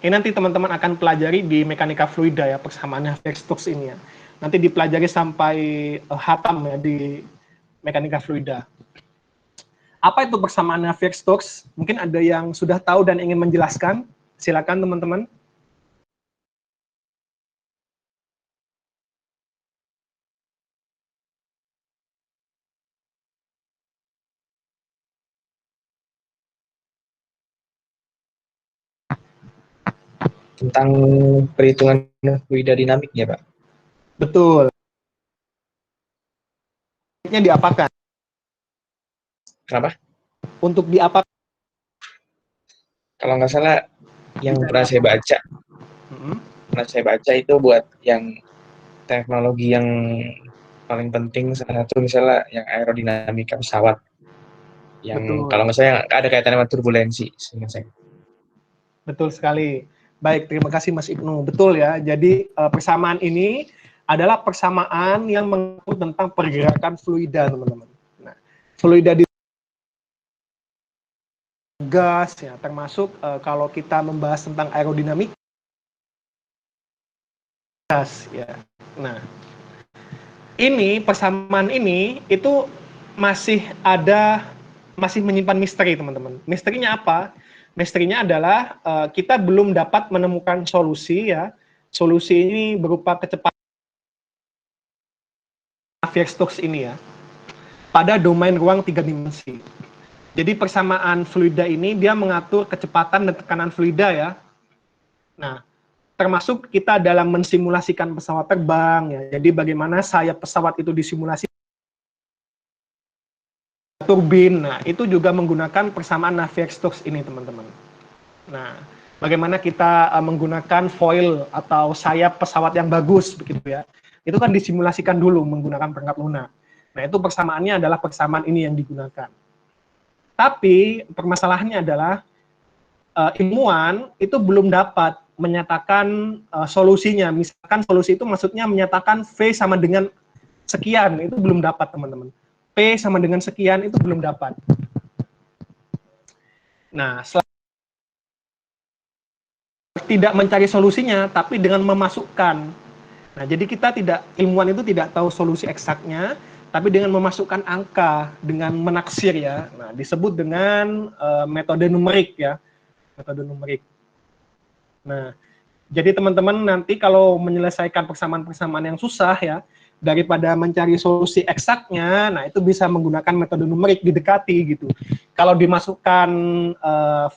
ini nanti teman-teman akan pelajari di mekanika fluida ya, persamaan Navier-Stokes ini ya. Nanti dipelajari sampai hatam ya di mekanika fluida. Apa itu persamaan Navier-Stokes? Mungkin ada yang sudah tahu dan ingin menjelaskan. Silakan teman-teman. Tentang perhitungan fluida dinamik ya, Pak? Betul. Ini diapakan? Kenapa? Untuk diapakan? Kalau nggak salah, yang pernah saya baca, itu buat yang teknologi yang paling penting salah satu misalnya yang aerodinamika pesawat. Yang Betul. kalau nggak salah ada kaitannya sama turbulensi, seingat saya. Betul sekali. Baik, terima kasih Mas Ibnu. Betul ya. Jadi persamaan ini adalah persamaan yang mengatur tentang pergerakan fluida, teman-teman. Nah, fluida di gas ya, termasuk kalau kita membahas tentang aerodinamik gas ya. Nah, ini persamaan ini itu masih menyimpan misteri, teman-teman. Misterinya apa? Misterinya adalah kita belum dapat menemukan solusi ya. Solusi ini berupa kecepatan Navier-Stokes ini ya pada domain ruang 3 dimensi. Jadi persamaan fluida ini dia mengatur kecepatan dan tekanan fluida ya. Nah, termasuk kita dalam mensimulasikan pesawat terbang ya. Jadi bagaimana sayap pesawat itu disimulasi turbin. Nah, itu juga menggunakan persamaan Navier-Stokes ini, teman-teman. Nah, bagaimana kita menggunakan foil atau sayap pesawat yang bagus begitu ya. Itu kan disimulasikan dulu menggunakan perangkat lunak. Nah, itu persamaannya adalah persamaan ini yang digunakan. Tapi permasalahannya adalah ilmuwan itu belum dapat menyatakan solusinya. Misalkan solusi itu maksudnya menyatakan V sama dengan sekian, itu belum dapat, teman-teman. P sama dengan sekian itu belum dapat. Nah, tidak mencari solusinya, tapi dengan memasukkan. Nah, jadi kita ilmuwan itu tidak tahu solusi eksaknya, tapi dengan memasukkan angka, dengan menaksir ya. Nah, disebut dengan metode numerik ya, metode numerik. Nah, jadi teman-teman nanti kalau menyelesaikan persamaan-persamaan yang susah ya, daripada mencari solusi eksaknya, nah itu bisa menggunakan metode numerik, didekati gitu. Kalau dimasukkan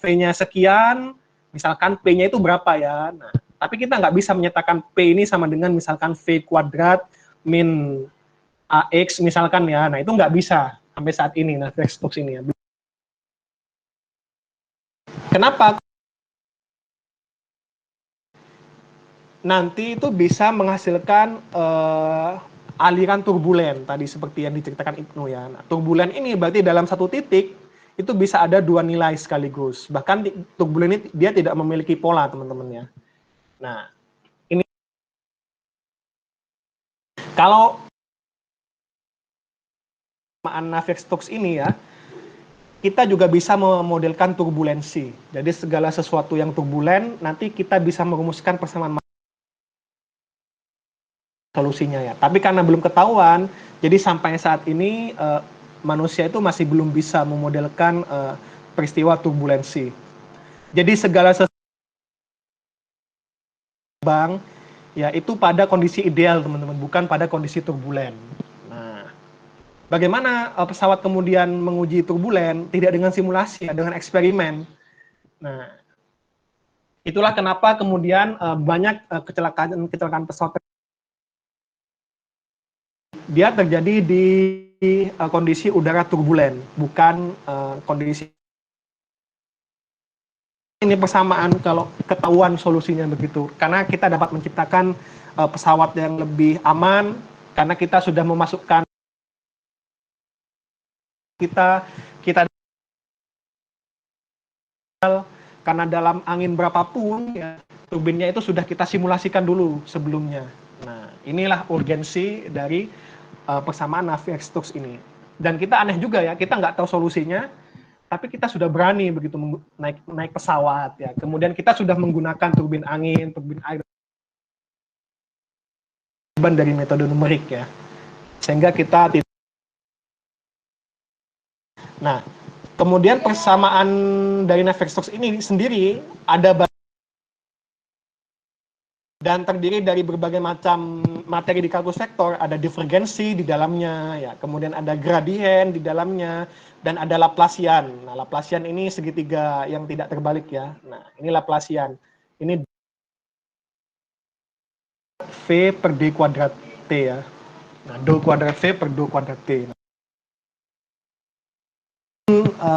V-nya sekian, misalkan P-nya itu berapa ya, nah tapi kita nggak bisa menyatakan P ini sama dengan misalkan V kuadrat min AX misalkan ya, nah itu nggak bisa sampai saat ini, nah Navier-Stokes ini ya. Kenapa? Nanti itu bisa menghasilkan aliran turbulen tadi seperti yang diceritakan Ibnu ya. Nah, turbulen ini berarti dalam satu titik itu bisa ada 2 nilai sekaligus. Bahkan turbulen ini dia tidak memiliki pola, teman-teman ya. Nah, ini kalau Navier-Stokes ini ya, kita juga bisa memodelkan turbulensi. Jadi segala sesuatu yang turbulen nanti kita bisa merumuskan persamaan solusinya ya. Tapi karena belum ketahuan, jadi sampai saat ini manusia itu masih belum bisa memodelkan peristiwa turbulensi. Jadi segala sesuatu bang, ya itu pada kondisi ideal teman-teman, bukan pada kondisi turbulen. Nah, bagaimana pesawat kemudian menguji turbulen? Tidak dengan simulasi, ya, dengan eksperimen. Nah, itulah kenapa kemudian banyak kecelakaan pesawat dia terjadi di kondisi udara turbulen, bukan kondisi ini persamaan kalau ketahuan solusinya begitu, karena kita dapat menciptakan pesawat yang lebih aman karena kita sudah memasukkan kita karena dalam angin berapapun ya turbinnya itu sudah kita simulasikan dulu sebelumnya. Nah, inilah urgensi dari persamaan Navier-Stokes ini. Dan kita aneh juga ya, kita nggak tahu solusinya, tapi kita sudah berani begitu naik pesawat ya. Kemudian kita sudah menggunakan turbin angin, turbin air dari metode numerik ya. Sehingga kita tidak. Nah, kemudian persamaan dari Navier-Stokes ini sendiri ada dan terdiri dari berbagai macam materi di kalkulus vektor, ada divergensi di dalamnya, ya, kemudian ada gradien di dalamnya, dan ada Laplacian. Nah, Laplacian ini segitiga yang tidak terbalik ya. Nah, ini Laplacian. Ini V per D kuadrat T ya. Nah, do kuadrat V per do kuadrat T.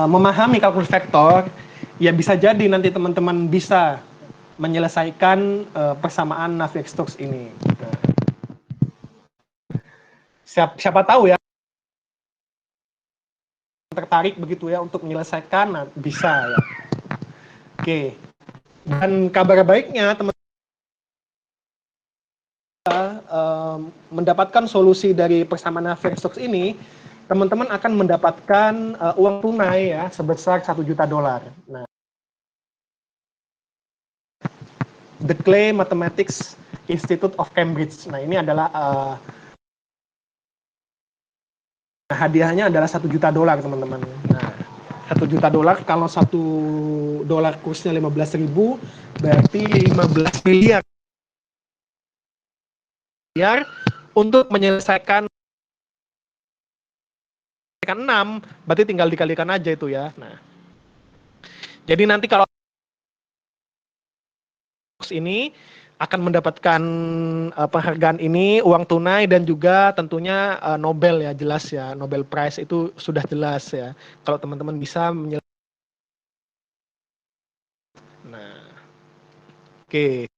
Memahami kalkulus vektor, ya bisa jadi nanti teman-teman bisa menyelesaikan persamaan Navier-Stokes ini. Nah, siapa tahu ya tertarik begitu ya untuk menyelesaikan, nah, bisa ya. Oke. Dan kabar baiknya teman-teman mendapatkan solusi dari persamaan Navier-Stokes ini, teman-teman akan mendapatkan uang tunai ya sebesar $1 juta. Nah, The Clay Mathematics Institute of Cambridge. Nah, ini adalah hadiahnya adalah $1 juta, teman-teman. Nah, $1 juta kalau $1 kursnya 15.000, berarti 15 miliar untuk menyelesaikan 6, berarti tinggal dikalikan aja itu ya. Nah, jadi nanti kalau ini akan mendapatkan penghargaan ini, uang tunai, dan juga tentunya Nobel ya, jelas ya, Nobel Prize itu sudah jelas ya. Kalau teman-teman bisa nah, oke.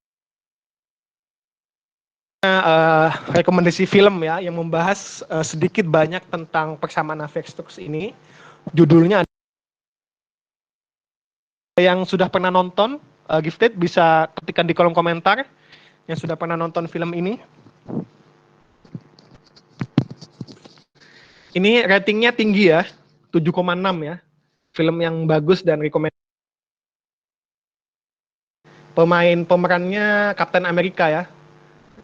Rekomendasi film ya yang membahas sedikit banyak tentang persamaan Navier-Stokes ini. Judulnya yang sudah pernah nonton Gifted bisa ketikkan di kolom komentar yang sudah pernah nonton film ini. Ini ratingnya tinggi ya, 7,6 ya. Film yang bagus dan rekomendasi. Pemerannya Kapten Amerika ya.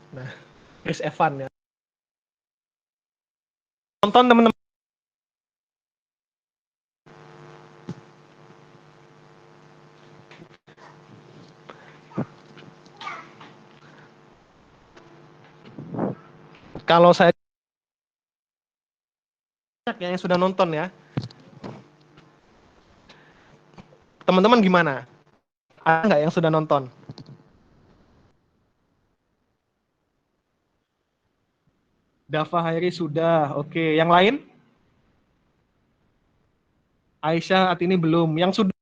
Nah, Chris Evans ya. Nonton teman-teman. Kalau saya yang sudah nonton ya. Teman-teman gimana? Ada nggak yang sudah nonton? Dava Hairi sudah, oke. Yang lain? Aisyah saat ini belum. Yang sudah?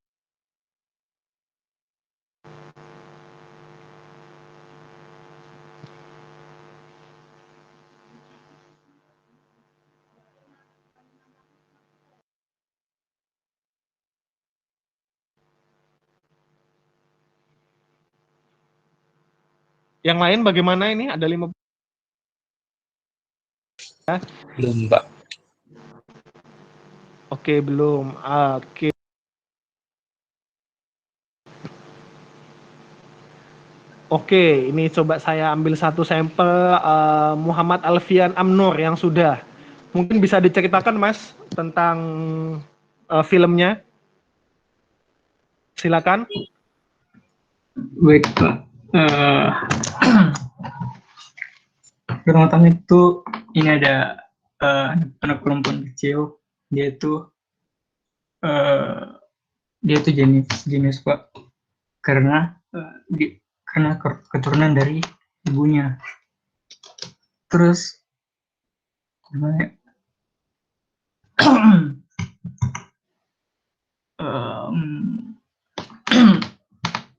Yang lain bagaimana ini? Ada 5. Belum, Pak. Oke, belum. Oke. Oke, ini coba saya ambil satu sampel Muhammad Alfian Amnur yang sudah. Mungkin bisa diceritakan, Mas, tentang filmnya. Silakan. Baik, Pak. Pertama itu ini ada anak perempuan kecil, dia itu jenius Pak, karena keturunan dari ibunya. Terus gimana ya?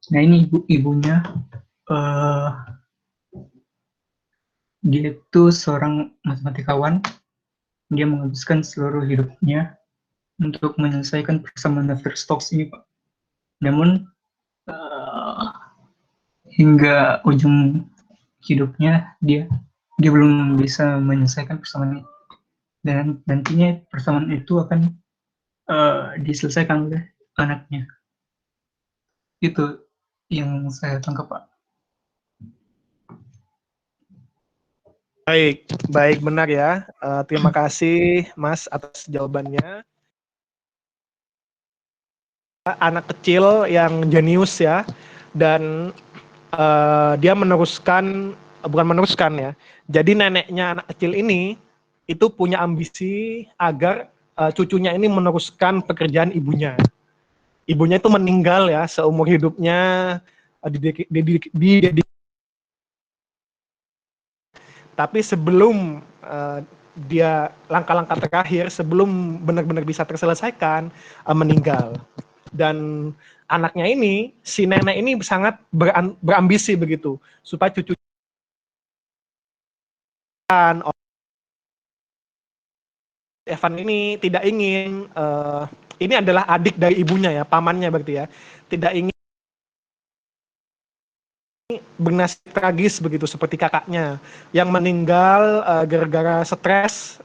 Nah ini ibunya, eh dia itu seorang matematikawan. Dia menghabiskan seluruh hidupnya untuk menyelesaikan persamaan Navier-Stokes ini, Pak. Namun hingga ujung hidupnya dia belum bisa menyelesaikan persamaan ini. Dan nantinya persamaan itu akan diselesaikan oleh anaknya. Itu yang saya tangkap, Pak. Baik, baik benar ya. Terima kasih Mas atas jawabannya. Anak kecil yang jenius ya, dan dia meneruskan, bukan meneruskan ya. Jadi neneknya anak kecil ini itu punya ambisi agar cucunya ini meneruskan pekerjaan ibunya. Ibunya itu meninggal ya seumur hidupnya tapi sebelum dia langkah-langkah terakhir sebelum benar-benar bisa terselesaikan meninggal. Dan anaknya ini, si nenek ini sangat berambisi begitu supaya cucu Evan ini tidak ingin ini adalah adik dari ibunya ya, pamannya berarti ya, tidak ingin bernasib tragis begitu seperti kakaknya yang meninggal gara-gara stres,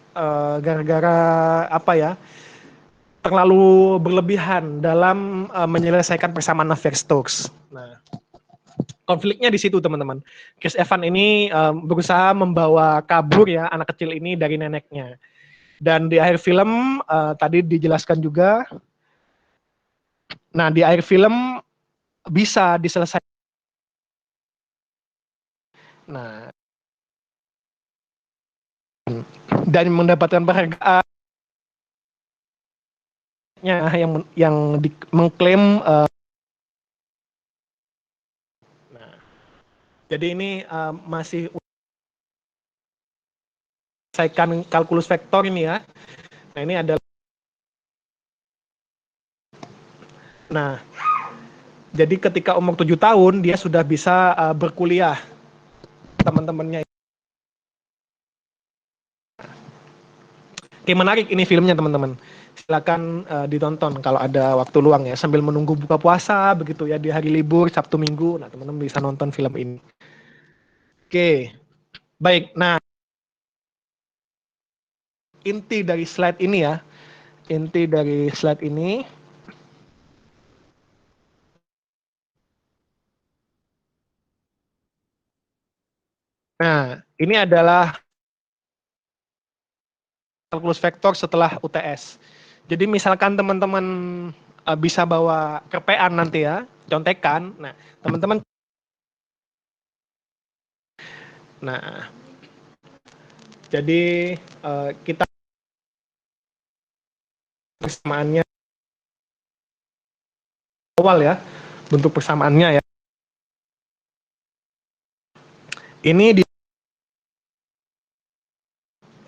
gara-gara apa ya, terlalu berlebihan dalam menyelesaikan persamaan Navier-Stokes. Nah, konfliknya di situ teman-teman. Chris Evans ini berusaha membawa kabur ya anak kecil ini dari neneknya. Dan di akhir film tadi dijelaskan juga. Nah, di akhir film bisa diselesaikan. Nah, dan mendapatkan penghargaan yang mengklaim nah, jadi ini masih menyelesaikan kalkulus vektor ini ya. Nah, ini adalah jadi ketika umur 7 tahun dia sudah bisa berkuliah teman-temannya. Oke, menarik ini filmnya teman-teman. Silakan ditonton kalau ada waktu luang ya, sambil menunggu buka puasa begitu ya di hari libur Sabtu Minggu. Nah, teman-teman bisa nonton film ini. Oke. Baik. Nah, inti dari slide ini ya. Inti dari slide ini nah, ini adalah kalkulus vektor setelah UTS. Jadi misalkan teman-teman bisa bawa kerpean nanti ya, contekan. Nah, teman-teman jadi kita persamaannya awal ya, bentuk persamaannya ya. Ini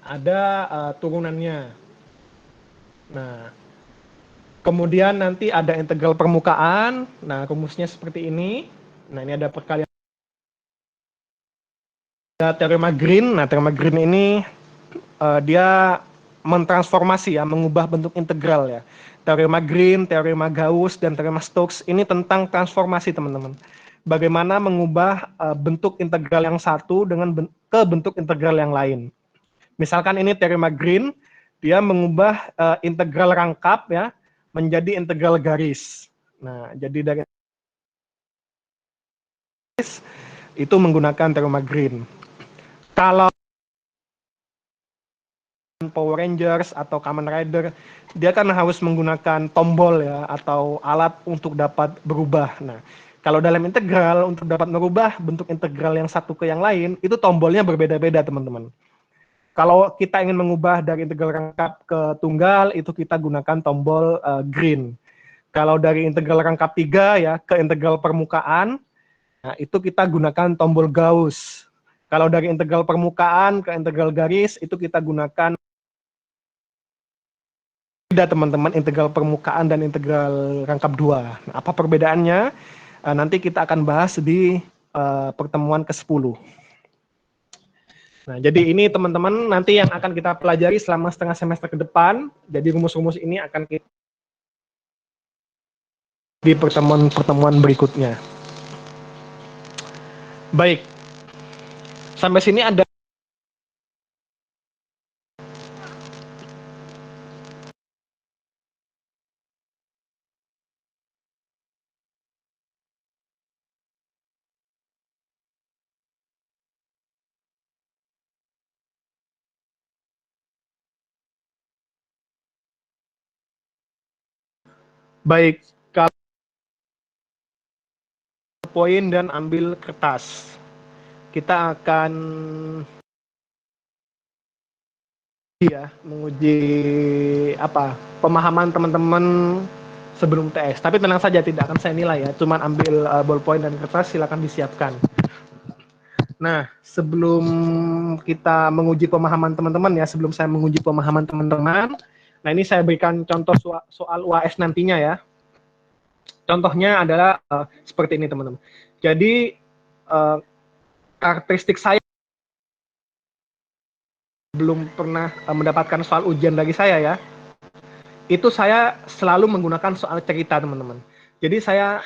ada turunannya. Nah, kemudian nanti ada integral permukaan. Nah, rumusnya seperti ini. Nah, ini ada perkalian. Ada teorema Green. Nah, teorema Green ini dia mentransformasi ya, mengubah bentuk integral ya. Teorema Green, teorema Gauss, dan teorema Stokes ini tentang transformasi teman-teman. Bagaimana mengubah bentuk integral yang satu ke bentuk integral yang lain. Misalkan ini teorema Green, dia mengubah integral rangkap ya menjadi integral garis. Nah, jadi dari garis itu menggunakan teorema Green. Kalau Power Rangers atau Kamen Rider, dia kan harus menggunakan tombol ya atau alat untuk dapat berubah. Nah, kalau dalam integral untuk dapat merubah bentuk integral yang satu ke yang lain, itu tombolnya berbeda-beda teman-teman. Kalau kita ingin mengubah dari integral rangkap ke tunggal, itu kita gunakan tombol green. Kalau dari integral rangkap 3 ya ke integral permukaan, nah itu kita gunakan tombol Gauss. Kalau dari integral permukaan ke integral garis, itu kita gunakan beda teman-teman, integral permukaan dan integral rangkap 2. Nah, apa perbedaannya? nanti kita akan bahas di pertemuan ke-10. Nah, jadi ini teman-teman nanti yang akan kita pelajari selama setengah semester ke depan. Jadi rumus-rumus ini akan kita di pertemuan-pertemuan berikutnya. Baik, sampai sini ada baik, kalau poin dan ambil kertas. Kita akan menguji pemahaman teman-teman sebelum TS. Tapi tenang saja, tidak akan saya nilai ya. Cuman ambil ballpoint dan kertas, silakan disiapkan. Nah, sebelum kita menguji pemahaman teman-teman ya, sebelum saya menguji pemahaman teman-teman, nah ini saya berikan contoh soal UAS nantinya ya. Contohnya adalah seperti ini teman-teman. Jadi karakteristik saya belum pernah mendapatkan soal ujian dari saya ya. Itu saya selalu menggunakan soal cerita teman-teman. Jadi saya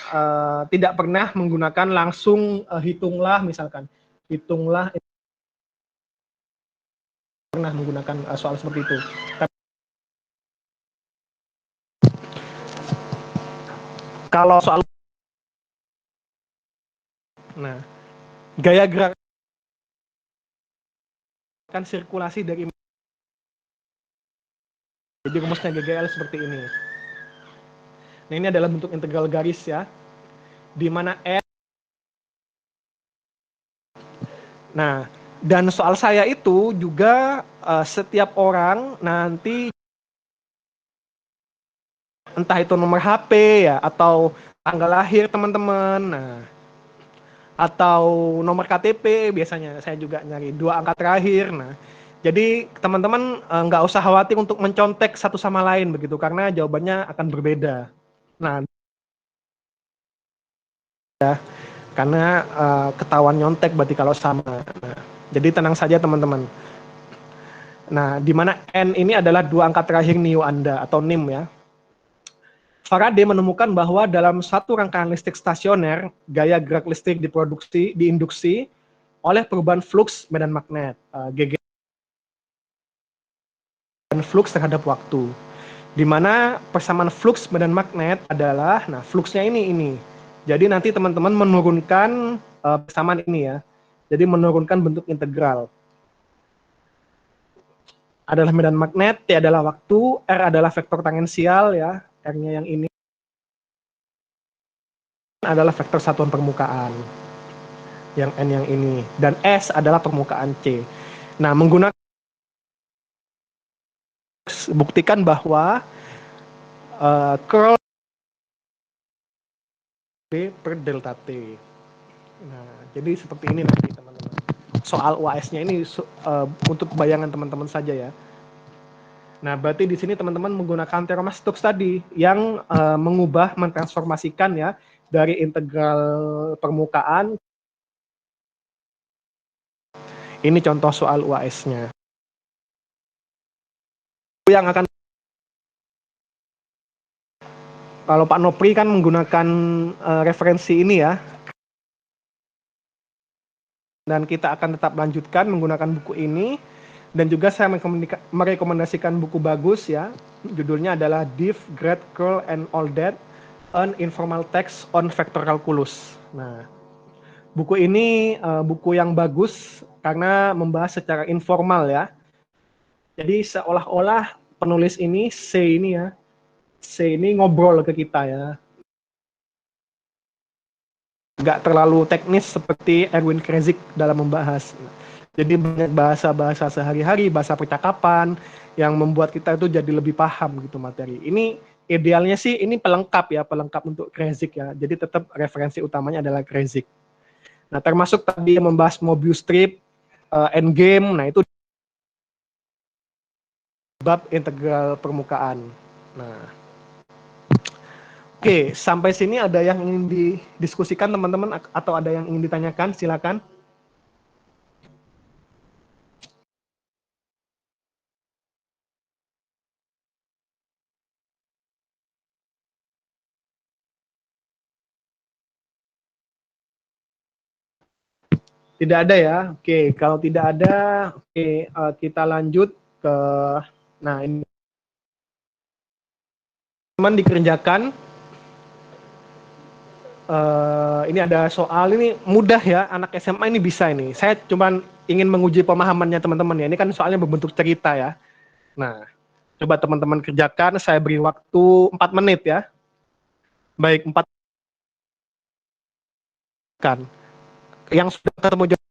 tidak pernah menggunakan langsung hitunglah misalkan. Hitunglah pernah menggunakan soal seperti itu. Kalau soal gaya gerak kan sirkulasi dari jadi rumusnya GGL seperti ini. Nah, ini adalah bentuk integral garis ya. Di mana N. Nah, dan soal saya itu juga setiap orang nanti entah itu nomor HP ya atau tanggal lahir teman-teman. Nah, atau nomor KTP biasanya saya juga nyari 2 angka terakhir. Nah, jadi teman-teman nggak usah khawatir untuk mencontek satu sama lain begitu karena jawabannya akan berbeda. Nah, ya, karena ketahuan nyontek berarti kalau sama. Nah, jadi tenang saja teman-teman. Nah, di mana N ini adalah 2 angka terakhir NIO Anda atau NIM ya. Faraday menemukan bahwa dalam satu rangkaian listrik stasioner, gaya gerak listrik diinduksi oleh perubahan fluks medan magnet, GG dan fluks terhadap waktu. Di mana persamaan fluks medan magnet adalah, nah fluksnya ini. Jadi nanti teman-teman menurunkan persamaan ini ya. Jadi menurunkan bentuk integral. Adalah medan magnet, T adalah waktu, R adalah vektor tangensial ya, R-nya yang ini. Adalah vektor satuan permukaan yang N yang ini dan S adalah permukaan C. Nah, menggunakan buktikan bahwa curl B per delta T. Nah, jadi seperti ini nanti teman-teman. Soal UAS-nya ini untuk bayangan teman-teman saja ya. Nah, berarti di sini teman-teman menggunakan teorema Stokes tadi yang mentransformasikan ya dari integral permukaan. Ini contoh soal UAS-nya. Yang akan kalau Pak Nopri kan menggunakan referensi ini ya. Dan kita akan tetap lanjutkan menggunakan buku ini. Dan juga saya merekomendasikan buku bagus ya. Judulnya adalah Div, Grad, Curl, and All That, An Informal Text on Vector Calculus. Nah, buku ini buku yang bagus karena membahas secara informal ya. Jadi seolah-olah penulis ini, C ini ngobrol ke kita ya. Nggak terlalu teknis seperti Erwin Krezik dalam membahas. Jadi banyak bahasa-bahasa sehari-hari, bahasa percakapan yang membuat kita itu jadi lebih paham gitu materi. Ini idealnya sih ini pelengkap untuk Krezik ya. Jadi tetap referensi utamanya adalah Krezik. Nah, termasuk tadi yang membahas Mobius strip, endgame, nah itu bab integral permukaan. Nah, Oke, sampai sini ada yang ingin didiskusikan teman-teman atau ada yang ingin ditanyakan? Silakan. Tidak ada ya. Oke, kalau tidak ada, oke, kita lanjut ke, nah ini teman dikerjakan. Ini ada soal, ini mudah ya, anak SMA ini bisa ini. Saya cuma ingin menguji pemahamannya teman-teman ya. Ini kan soalnya berbentuk cerita ya. Nah, coba teman-teman kerjakan. Saya beri waktu 4 menit ya. Baik, 4 kan. Yang sudah ketemu jawaban.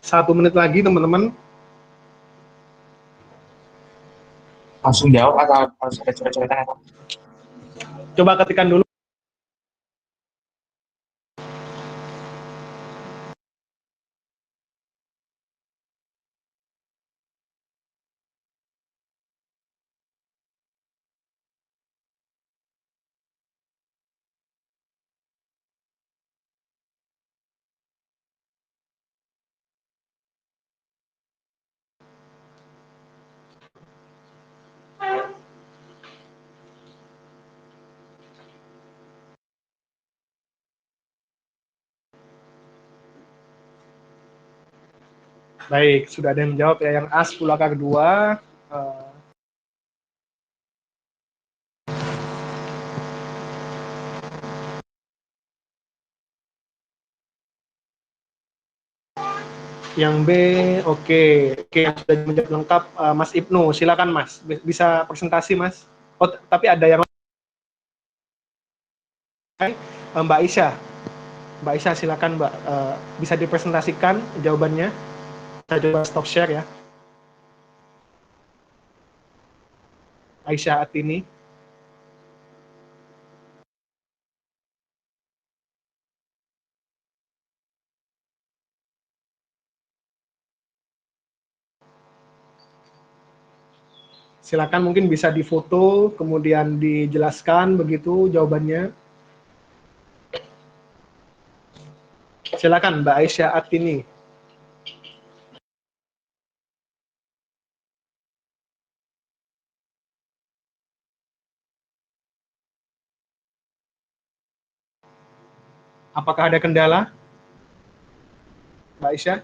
Satu menit lagi teman-teman. Langsung jawab atau harus ada coret-coretan? Coba ketikkan dulu. Baik, sudah ada yang menjawab ya. Yang A 10 akar 2. Yang B, oke. Oke, yang sudah menjawab lengkap, Mas Ibnu. Silakan Mas, bisa presentasi Mas. Oh, tapi ada yang lain, Mbak Aisyah. Mbak Aisyah silakan Mbak, bisa dipresentasikan jawabannya. Saya coba stop share ya. Aisyah Atini. Silakan, mungkin bisa difoto, kemudian dijelaskan begitu jawabannya. Silakan Mbak Aisyah Atini. Apakah ada kendala? Mbak Aisyah?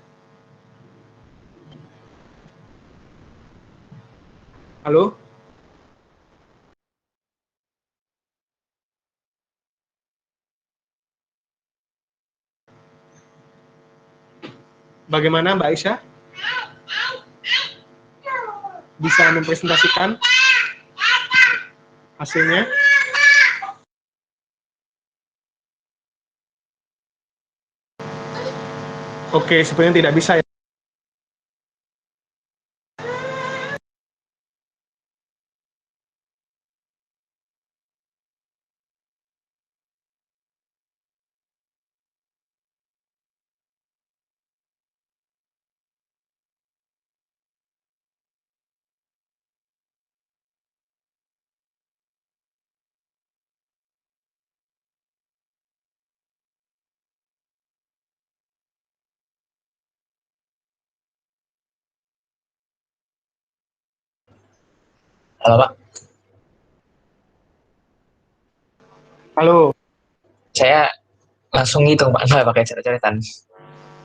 Halo? Bagaimana Mbak Aisyah? Bisa mempresentasikan hasilnya? Oke, sepertinya tidak bisa ya. Halo Pak, Halo? saya langsung ngitung Pak, nggak pakai coret-coretan.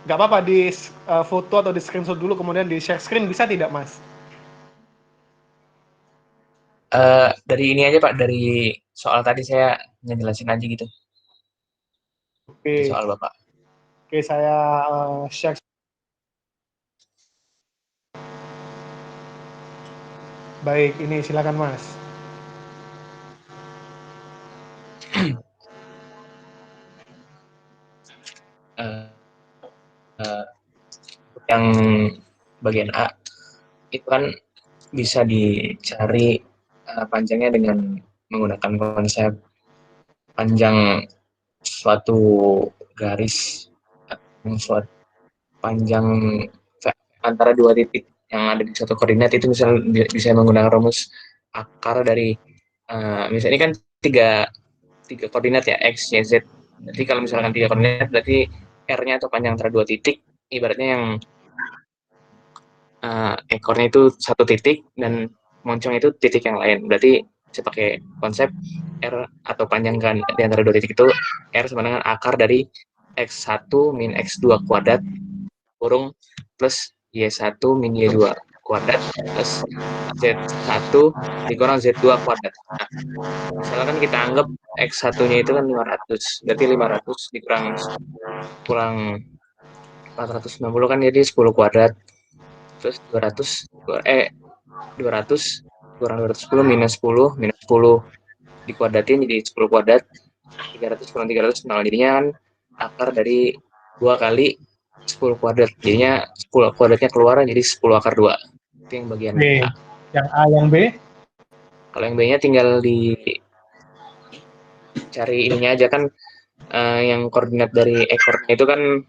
Nggak apa-apa, di foto atau di screenshot dulu, kemudian di share screen, bisa tidak, Mas? Dari ini aja Pak, dari soal tadi saya ngejelasin aja gitu, dari Oke, soal Bapak. oke, saya share. Baik, ini silakan, Mas. Eh, eh, yang bagian A, itu kan bisa dicari panjangnya dengan menggunakan konsep panjang suatu garis atau suatu panjang antara dua titik yang ada di suatu koordinat itu misalnya bisa menggunakan rumus akar dari misalnya ini kan tiga koordinat ya x, y, z. Jadi kalau misalkan tiga koordinat berarti r-nya atau panjang antara dua titik ibaratnya yang ekornya itu satu titik dan moncong itu titik yang lain. Berarti saya pakai konsep R atau panjang di antara dua titik itu R sama dengan akar dari X1 min X2 kuadrat kurung plus Y1 min Y2 kuadrat plus Z1 dikurang Z2 kuadrat. Nah, misalkan kita anggap X1-nya itu kan 500, berarti 500 kurang 490 kan jadi 10 kuadrat. Terus 200 kurang 210 minus 10 dikuadratin jadi 10 kuadrat, 300 kurang 300 0, jadinya kan akar dari 2 kali 10 kuadrat, jadinya 10 kuadratnya keluar jadi 10 akar 2. Itu yang bagian B. A. Yang A, yang B? Kalau yang B-nya tinggal dicari ininya aja kan, yang koordinat dari ekornya itu kan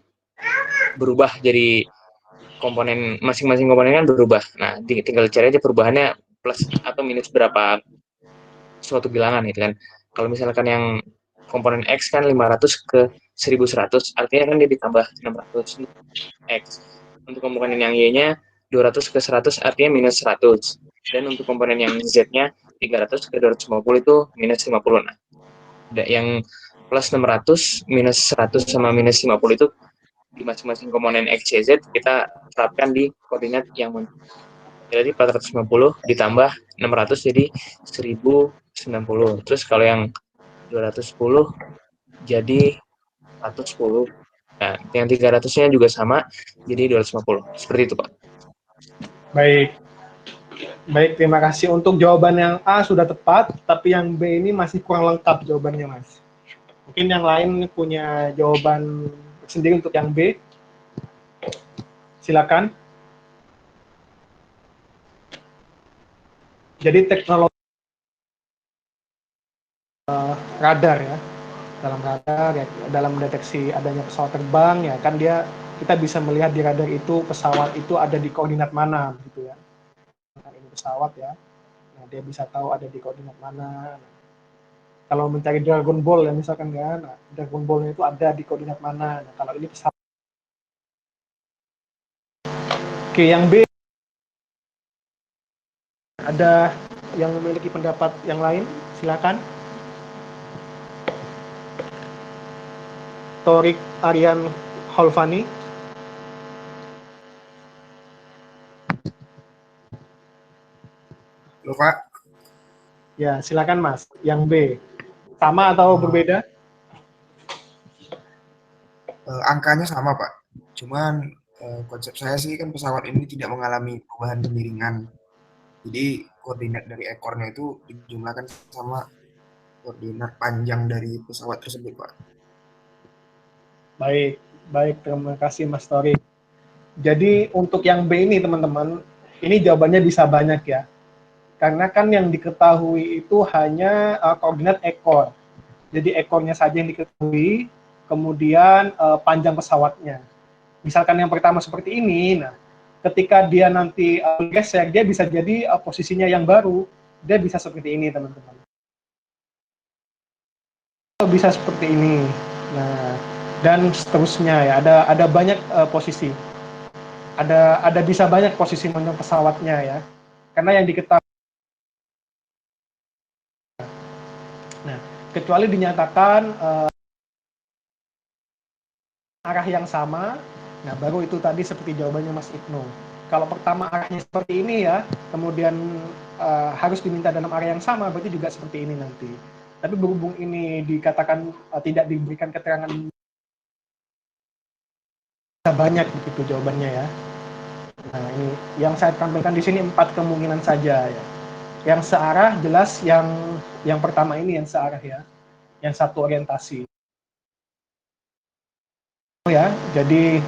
berubah jadi komponen, masing-masing komponen kan berubah. Nah, tinggal cari aja perubahannya plus atau minus berapa suatu bilangan gitu kan. Kalau misalkan yang komponen X kan 500 ke 1100, artinya kan dia ditambah 600 X. Untuk komponen yang Y-nya 200 ke 100 artinya minus 100. Dan untuk komponen yang Z-nya 300 ke 250 itu minus 50. Nah, yang plus 600, minus 100 sama minus 50 itu di masing-masing komponen X, Y, Z kita terapkan di koordinat yang jadi 450 ditambah 600 jadi 1090. Terus kalau yang 210 jadi 110. Nah, yang 300-nya juga sama jadi 250. Seperti itu, Pak. Baik. Baik, terima kasih. Untuk jawaban yang A sudah tepat, tapi yang B ini masih kurang lengkap jawabannya, Mas. Mungkin yang lain punya jawaban sendiri untuk yang B. Silakan. Jadi teknologi radar ya, dalam radar ya, dalam mendeteksi adanya pesawat terbang ya kan kita bisa melihat di radar itu pesawat itu ada di koordinat mana gitu ya. Nah, ini pesawat ya. Nah, dia bisa tahu ada di koordinat mana. Nah, kalau mencari Dragon Ball ya misalkan kan, nah, Dragon Ball-nya itu ada di koordinat mana. Nah, kalau ini pesawat. Oke, yang B ada yang memiliki pendapat yang lain? Silakan. Torik Aryan Holfani. Halo, Ya, silakan Mas. Yang B. Sama atau berbeda? Angkanya sama, Pak. Cuman konsep saya sih kan pesawat ini tidak mengalami perubahan kemiringan. Jadi koordinat dari ekornya itu dijumlahkan sama koordinat panjang dari pesawat tersebut, Pak. Baik, baik. Terima kasih Mas Tori. Jadi untuk yang B ini teman-teman, ini jawabannya bisa banyak ya. Karena kan yang diketahui itu hanya koordinat ekor. Jadi ekornya saja yang diketahui, kemudian panjang pesawatnya. Misalkan yang pertama seperti ini, nah ketika dia nanti geser, dia bisa jadi posisinya yang baru, dia bisa seperti ini teman-teman. Bisa seperti ini. Nah, dan seterusnya ya. Ada banyak posisi. Ada bisa banyak posisi panjang pesawatnya ya. Karena yang diketahui. Nah, kecuali dinyatakan arah yang sama, nah baru itu tadi seperti jawabannya Mas Ibnu. Kalau pertama arahnya seperti ini ya, kemudian harus diminta dalam area yang sama, berarti juga seperti ini nanti. Tapi berhubung ini dikatakan tidak diberikan keterangan banyak begitu jawabannya ya. Nah ini yang saya tampilkan di sini 4 kemungkinan saja ya. Yang searah jelas yang pertama ini yang searah ya, yang satu orientasi. Ya, jadi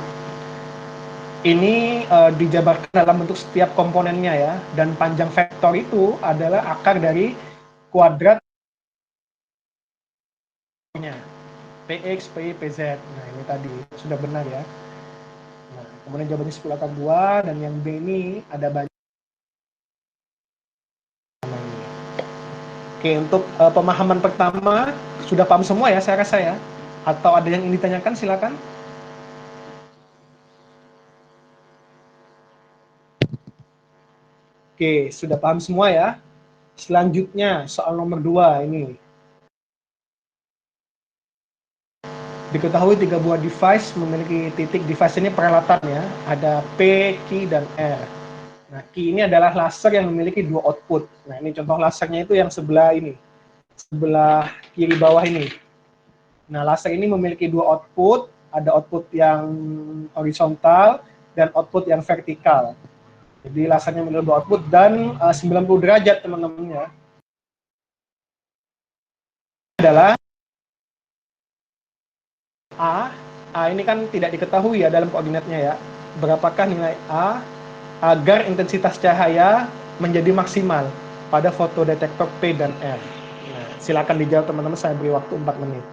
ini dijabarkan dalam bentuk setiap komponennya ya, dan panjang vektor itu adalah akar dari kuadrat nya Px, Py, Pz. Nah ini tadi sudah benar ya. Nah, kemudian jawabannya 10 akar 2, dan yang B ini ada banyak. Oke, untuk pemahaman pertama sudah paham semua ya saya rasa ya. Atau ada yang ingin ditanyakan silakan. Oke, sudah paham semua ya. Selanjutnya soal nomor 2 ini. Diketahui 3 buah device memiliki titik. Device ini peralatan ya. Ada P, Q, dan R. Nah, Q ini adalah laser yang memiliki 2 output. Nah, ini contoh lasernya itu yang sebelah ini. Sebelah kiri bawah ini. Nah, laser ini memiliki 2 output. Ada output yang horizontal dan output yang vertikal. Jadi lasernya memiliki 2 output dan 90 derajat teman-teman ya. Adalah A ini kan tidak diketahui ya dalam koordinatnya ya. Berapakah nilai A agar intensitas cahaya menjadi maksimal pada fotodetektor P dan R? Nah, silakan dijawab teman-teman, saya beri waktu 4 menit.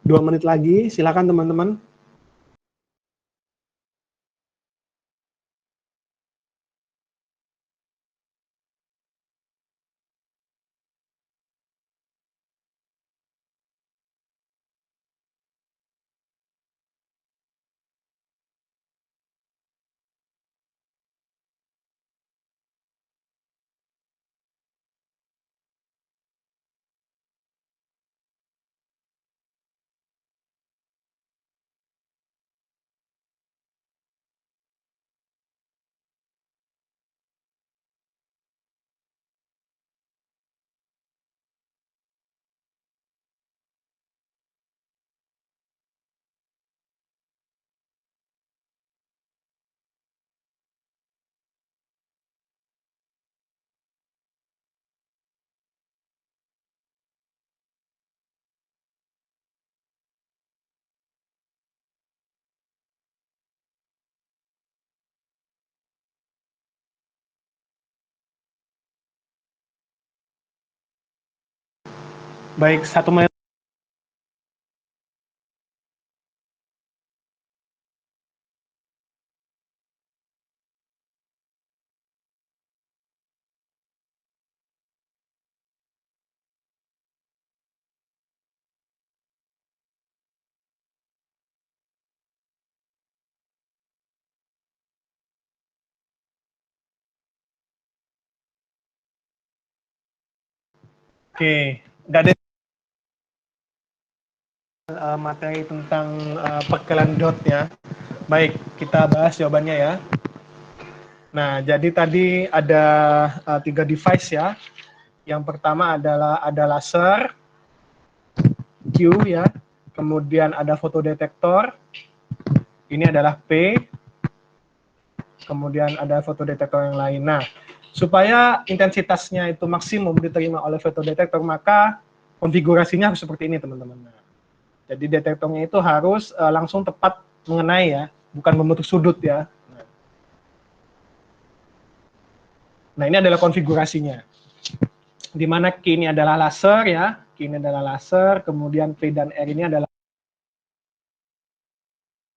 2 menit lagi, silakan teman-teman. Baik, 1 menit. Oke, nggak ada materi tentang perkalian dot ya. Baik, kita bahas jawabannya ya. Nah, jadi tadi ada 3 device ya. Yang pertama adalah ada laser, Q ya. Kemudian ada fotodetektor. Ini adalah P. Kemudian ada fotodetektor yang lain. Nah, supaya intensitasnya itu maksimum diterima oleh fotodetektor, maka konfigurasinya harus seperti ini, teman-teman. Nah, jadi detektornya itu harus langsung tepat mengenai ya, bukan membentuk sudut ya. Nah, ini adalah konfigurasinya. Di mana Q ini adalah laser ya, Q ini adalah laser, kemudian P dan R ini adalah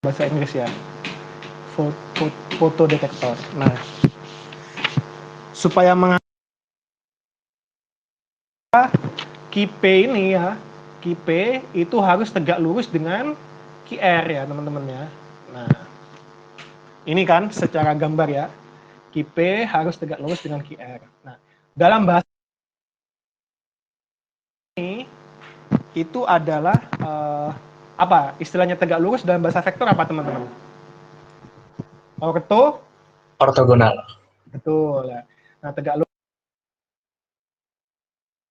bahasa Inggris ya, fotodetektor. Nah, supaya QP ini ya, QP itu harus tegak lurus dengan QR ya teman-teman ya. Nah, ini kan secara gambar ya, QP harus tegak lurus dengan QR. Nah, dalam bahasa ini itu adalah apa istilahnya tegak lurus dalam bahasa vektor apa teman-teman? Ortogonal. Betul ya. Nah, tegak lurus.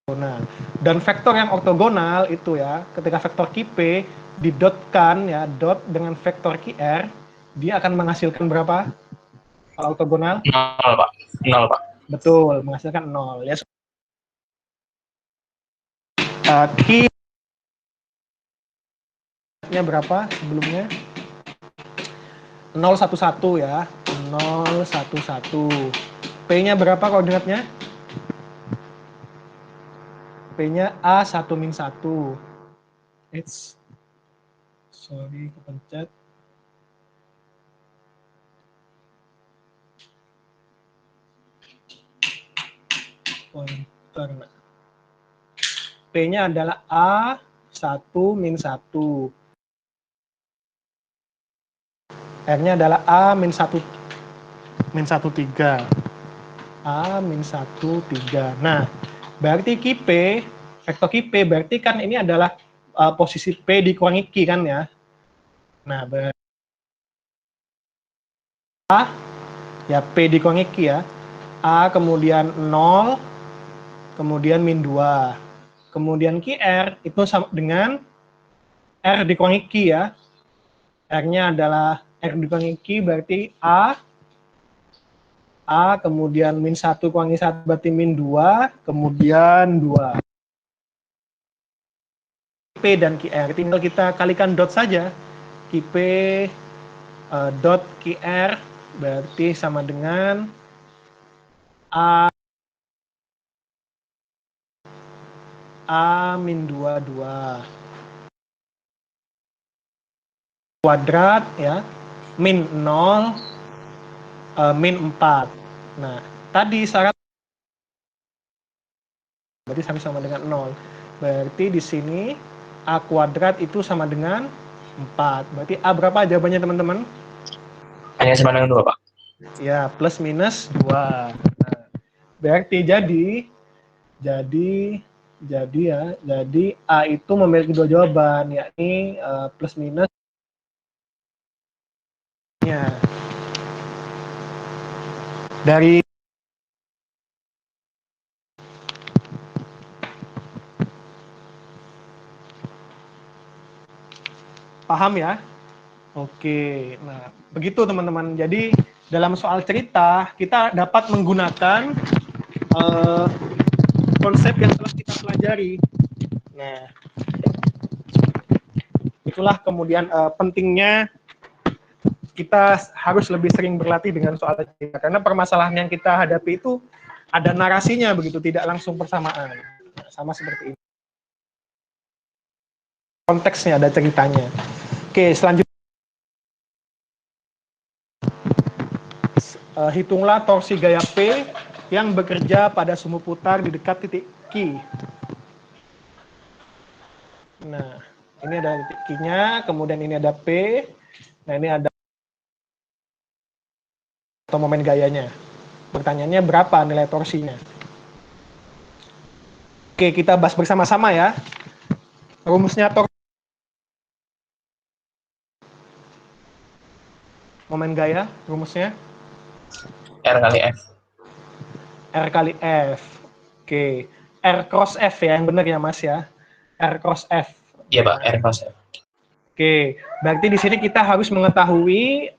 Nah, dan vektor yang ortogonal itu ya, ketika vektor QP didotkan ya, dot dengan vektor QR, dia akan menghasilkan berapa? Kalau ortogonal? 0, Pak. 0, Pak. Betul, menghasilkan 0 ya. Q-nya berapa sebelumnya? 011 ya. 011. P-nya berapa koordinatnya? P-nya A1-1. Sorry, kepencet. Pointer. P-nya adalah A1-1. R-nya adalah A-1-3. A-1-3. Nah, berarti QP, vektor QP berarti kan ini adalah posisi P dikurangi Q kan ya. Nah, berarti A, ya P dikurangi Q ya. A kemudian 0, kemudian min 2. Kemudian QR itu sama dengan R dikurangi Q ya. R-nya adalah R dikurangi Q berarti A kemudian min 1 kurangi 1 berarti min 2, kemudian 2. P dan QR, tinggal kita kalikan dot saja. QP dot QR berarti sama dengan A min 2, 2. kuadrat ya, min 0, min 4. Nah, tadi syarat berarti sama dengan 0. Berarti di sini A kuadrat itu sama dengan 4. Berarti A berapa jawabannya teman-teman? Hanya sama dengan 2, Pak. Ya, plus minus 2. Nah, berarti jadi A itu memiliki dua jawaban, yakni plus minus nya. Dari paham ya? Oke, nah begitu teman-teman. Jadi dalam soal cerita kita dapat menggunakan konsep yang telah kita pelajari. Nah, itulah kemudian pentingnya kita harus lebih sering berlatih dengan soal cerita. Karena permasalahan yang kita hadapi itu ada narasinya begitu, tidak langsung bersamaan. Nah, sama seperti ini. Konteksnya ada ceritanya. Oke, selanjutnya. Hitunglah torsi gaya P yang bekerja pada sumbu putar di dekat titik Q. Nah, ini ada titik Q-nya, kemudian ini ada P. Nah, ini ada atau momen gayanya. Pertanyaannya berapa nilai torsinya? Oke, kita bahas bersama-sama ya. Rumusnya torsi momen gaya, rumusnya R kali F. R kali F. Oke, R cross F ya, yang benar ya Mas ya. R cross F. Iya, Pak, R cross F. Oke, berarti di sini kita harus mengetahui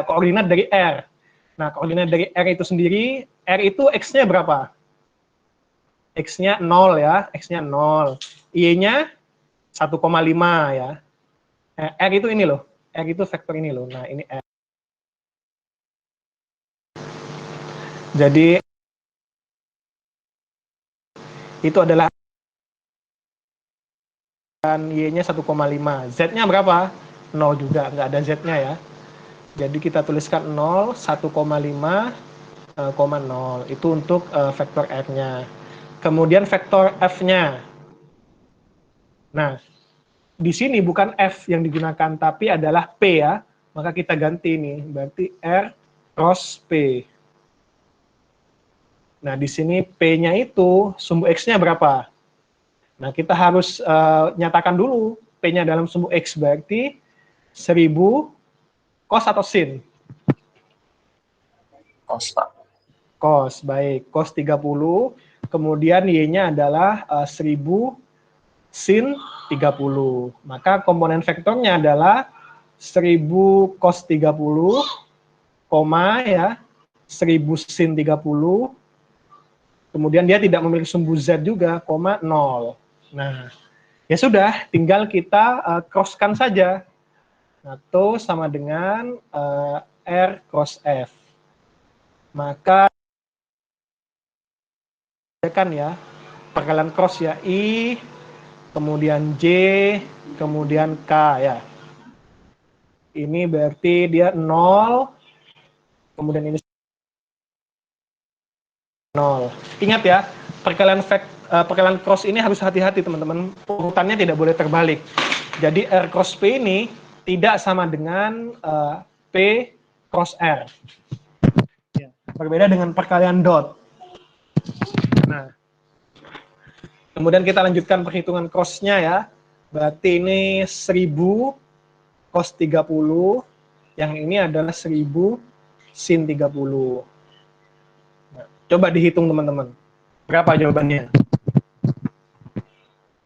koordinat dari R. Nah, koordinat dari R itu sendiri, R itu X-nya berapa? X-nya 0 ya, X-nya 0. Y-nya 1,5 ya. R itu ini loh, R itu vektor ini loh. Nah, ini R. Jadi, itu adalah dan Y-nya 1,5. Z-nya berapa? 0 juga, nggak ada Z-nya ya. Jadi kita tuliskan 0, 1,5, 0. Itu untuk vektor R-nya. Kemudian vektor F-nya. Nah, di sini bukan F yang digunakan, tapi adalah P ya. Maka kita ganti nih, berarti R cross P. Nah, di sini P-nya itu, sumbu X-nya berapa? Nah, kita harus nyatakan dulu P-nya dalam sumbu X, berarti 1000 cos atau sin? Cos, Pak. Cos, baik. Cos 30, kemudian Y-nya adalah 1000 sin 30. Maka komponen vektornya adalah 1000 cos 30, koma ya, 1000 sin 30, kemudian dia tidak memiliki sumbu Z juga, koma 0. Nah, ya sudah, tinggal kita cross-kan saja. Atau sama dengan R cross F. Maka kan ya, perkalian cross ya, I, kemudian J, kemudian K ya. Ini berarti dia 0, kemudian ini 0. Ingat ya, perkalian cross ini harus hati-hati teman-teman, urutannya tidak boleh terbalik. Jadi R cross P ini tidak sama dengan P cross R. Ya, berbeda dengan perkalian dot. Nah, kemudian kita lanjutkan perhitungan cross-nya ya. Berarti ini 1000 cos 30, yang ini adalah 1000 sin 30. Nah, coba dihitung teman-teman. Berapa jawabannya?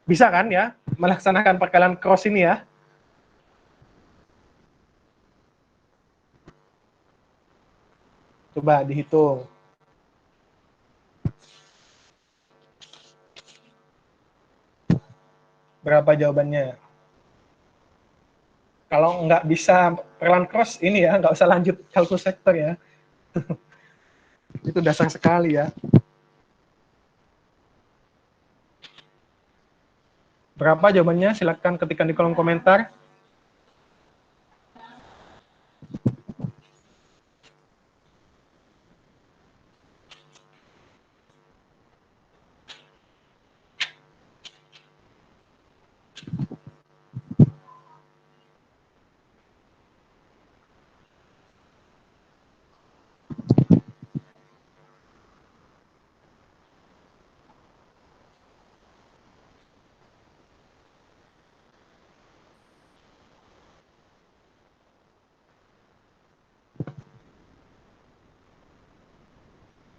Bisa kan ya, melaksanakan perkalian cross ini ya? Coba dihitung. Berapa jawabannya? Kalau nggak bisa perkalian cross ini ya, nggak usah lanjut kalkulus vektor ya. Itu dasar sekali ya. Berapa jawabannya? Silakan ketikkan di kolom komentar.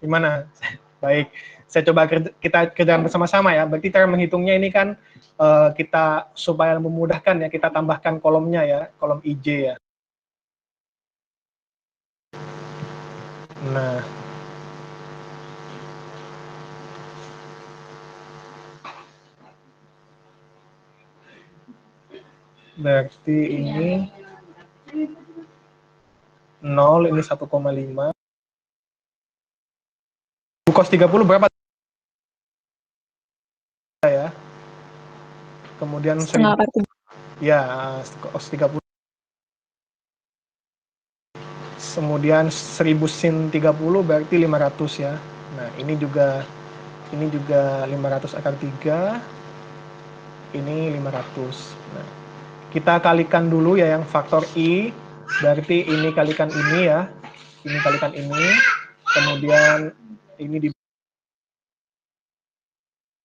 Gimana? Baik, saya coba kita kerjakan bersama-sama ya. Berarti cara menghitungnya ini kan kita supaya memudahkan ya, kita tambahkan kolomnya ya, kolom IJ ya. Nah, berarti ini 0, ini 1,5. Cos 30 berapa ya? Kemudian Setengah akar 3. ya, cos 30. Kemudian 1000 sin 30 berarti 500 ya. Nah, ini juga 500 akar 3. Ini 500. Nah, kita kalikan dulu ya yang faktor I. Berarti ini kalikan ini ya. Ini kalikan ini. Kemudian ini di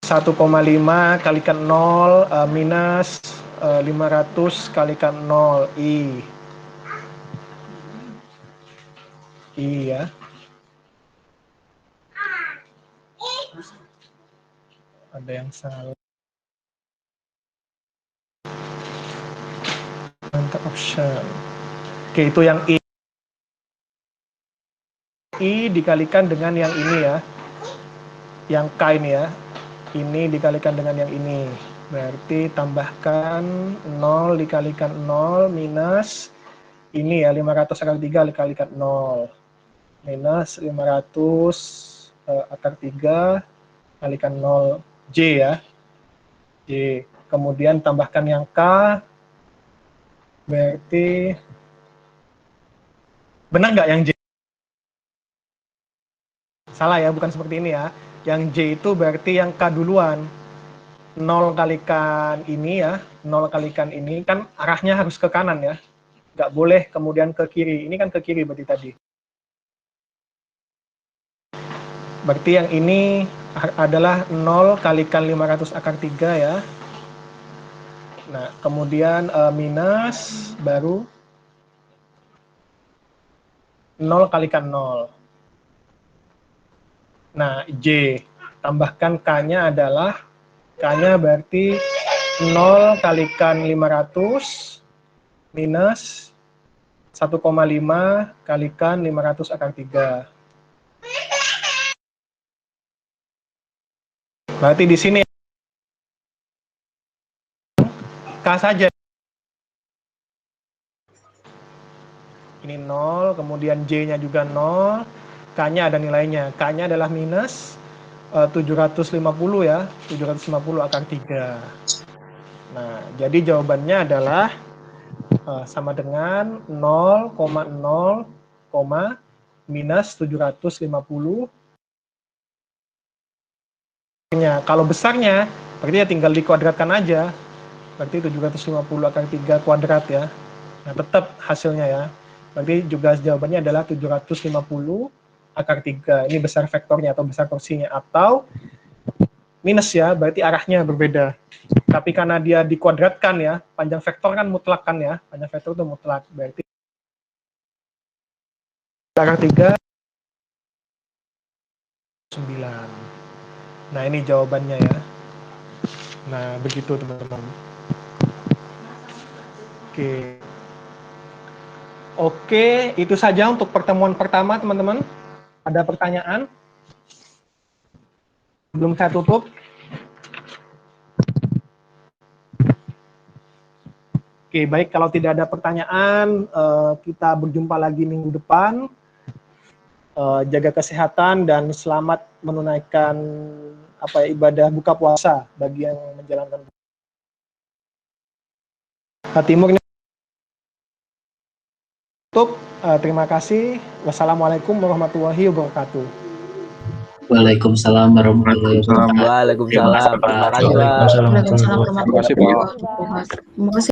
1,5 kalikan 0 minus 500 kalikan 0 I ya. Ada yang salah. Mantap option. Oke, itu yang I dikalikan dengan yang ini ya. Yang K ini ya. Ini dikalikan dengan yang ini. Berarti tambahkan 0 dikalikan 0 minus ini ya 500 akar 3 dikalikan 0. Minus 500 akar 3 kalikan 0 J ya. J. Kemudian tambahkan yang K. Berarti benar nggak yang J? Salah ya, bukan seperti ini ya. Yang J itu berarti yang K duluan. 0 kalikan ini ya, 0 kalikan ini kan arahnya harus ke kanan ya. Nggak boleh kemudian ke kiri. Ini kan ke kiri berarti tadi. Berarti yang ini adalah 0 kalikan 500 akar 3 ya. Nah, kemudian minus baru 0 kalikan 0. Nah, J. Tambahkan K-nya adalah, K-nya berarti 0 kalikan 500 minus 1,5 kalikan 500 akar 3. Berarti di sini K saja. Ini 0, kemudian J-nya juga 0, K-nya ada nilainya. K-nya adalah minus 750 ya, 750 akar 3. Nah, jadi jawabannya adalah sama dengan 0,0, minus 750. Kalau besarnya, berarti ya tinggal dikuadratkan aja. Berarti 750 akar 3 kuadrat ya. Nah, tetap hasilnya ya. Berarti juga jawabannya adalah 750 akar 3. Ini besar vektornya atau besar torsinya. Atau minus ya, berarti arahnya berbeda. Tapi karena dia dikuadratkan ya, panjang vektor kan mutlak kan ya. Panjang vektor itu mutlak. Berarti akar 3, 9. Nah, ini jawabannya ya. Nah, begitu teman-teman. Oke. Oke, itu saja untuk pertemuan pertama, teman-teman. Ada pertanyaan? Sebelum saya tutup. Oke, baik. Kalau tidak ada pertanyaan, kita berjumpa lagi minggu depan. Jaga kesehatan dan selamat menunaikan ibadah buka puasa bagi yang menjalankan. Timur ini tutup. Terima kasih. Wassalamualaikum warahmatullahi wabarakatuh. Waalaikumsalam warahmatullahi wabarakatuh. Waalaikumsalam. Terima kasih, Pak. Terima kasih, Pak. Terima kasih.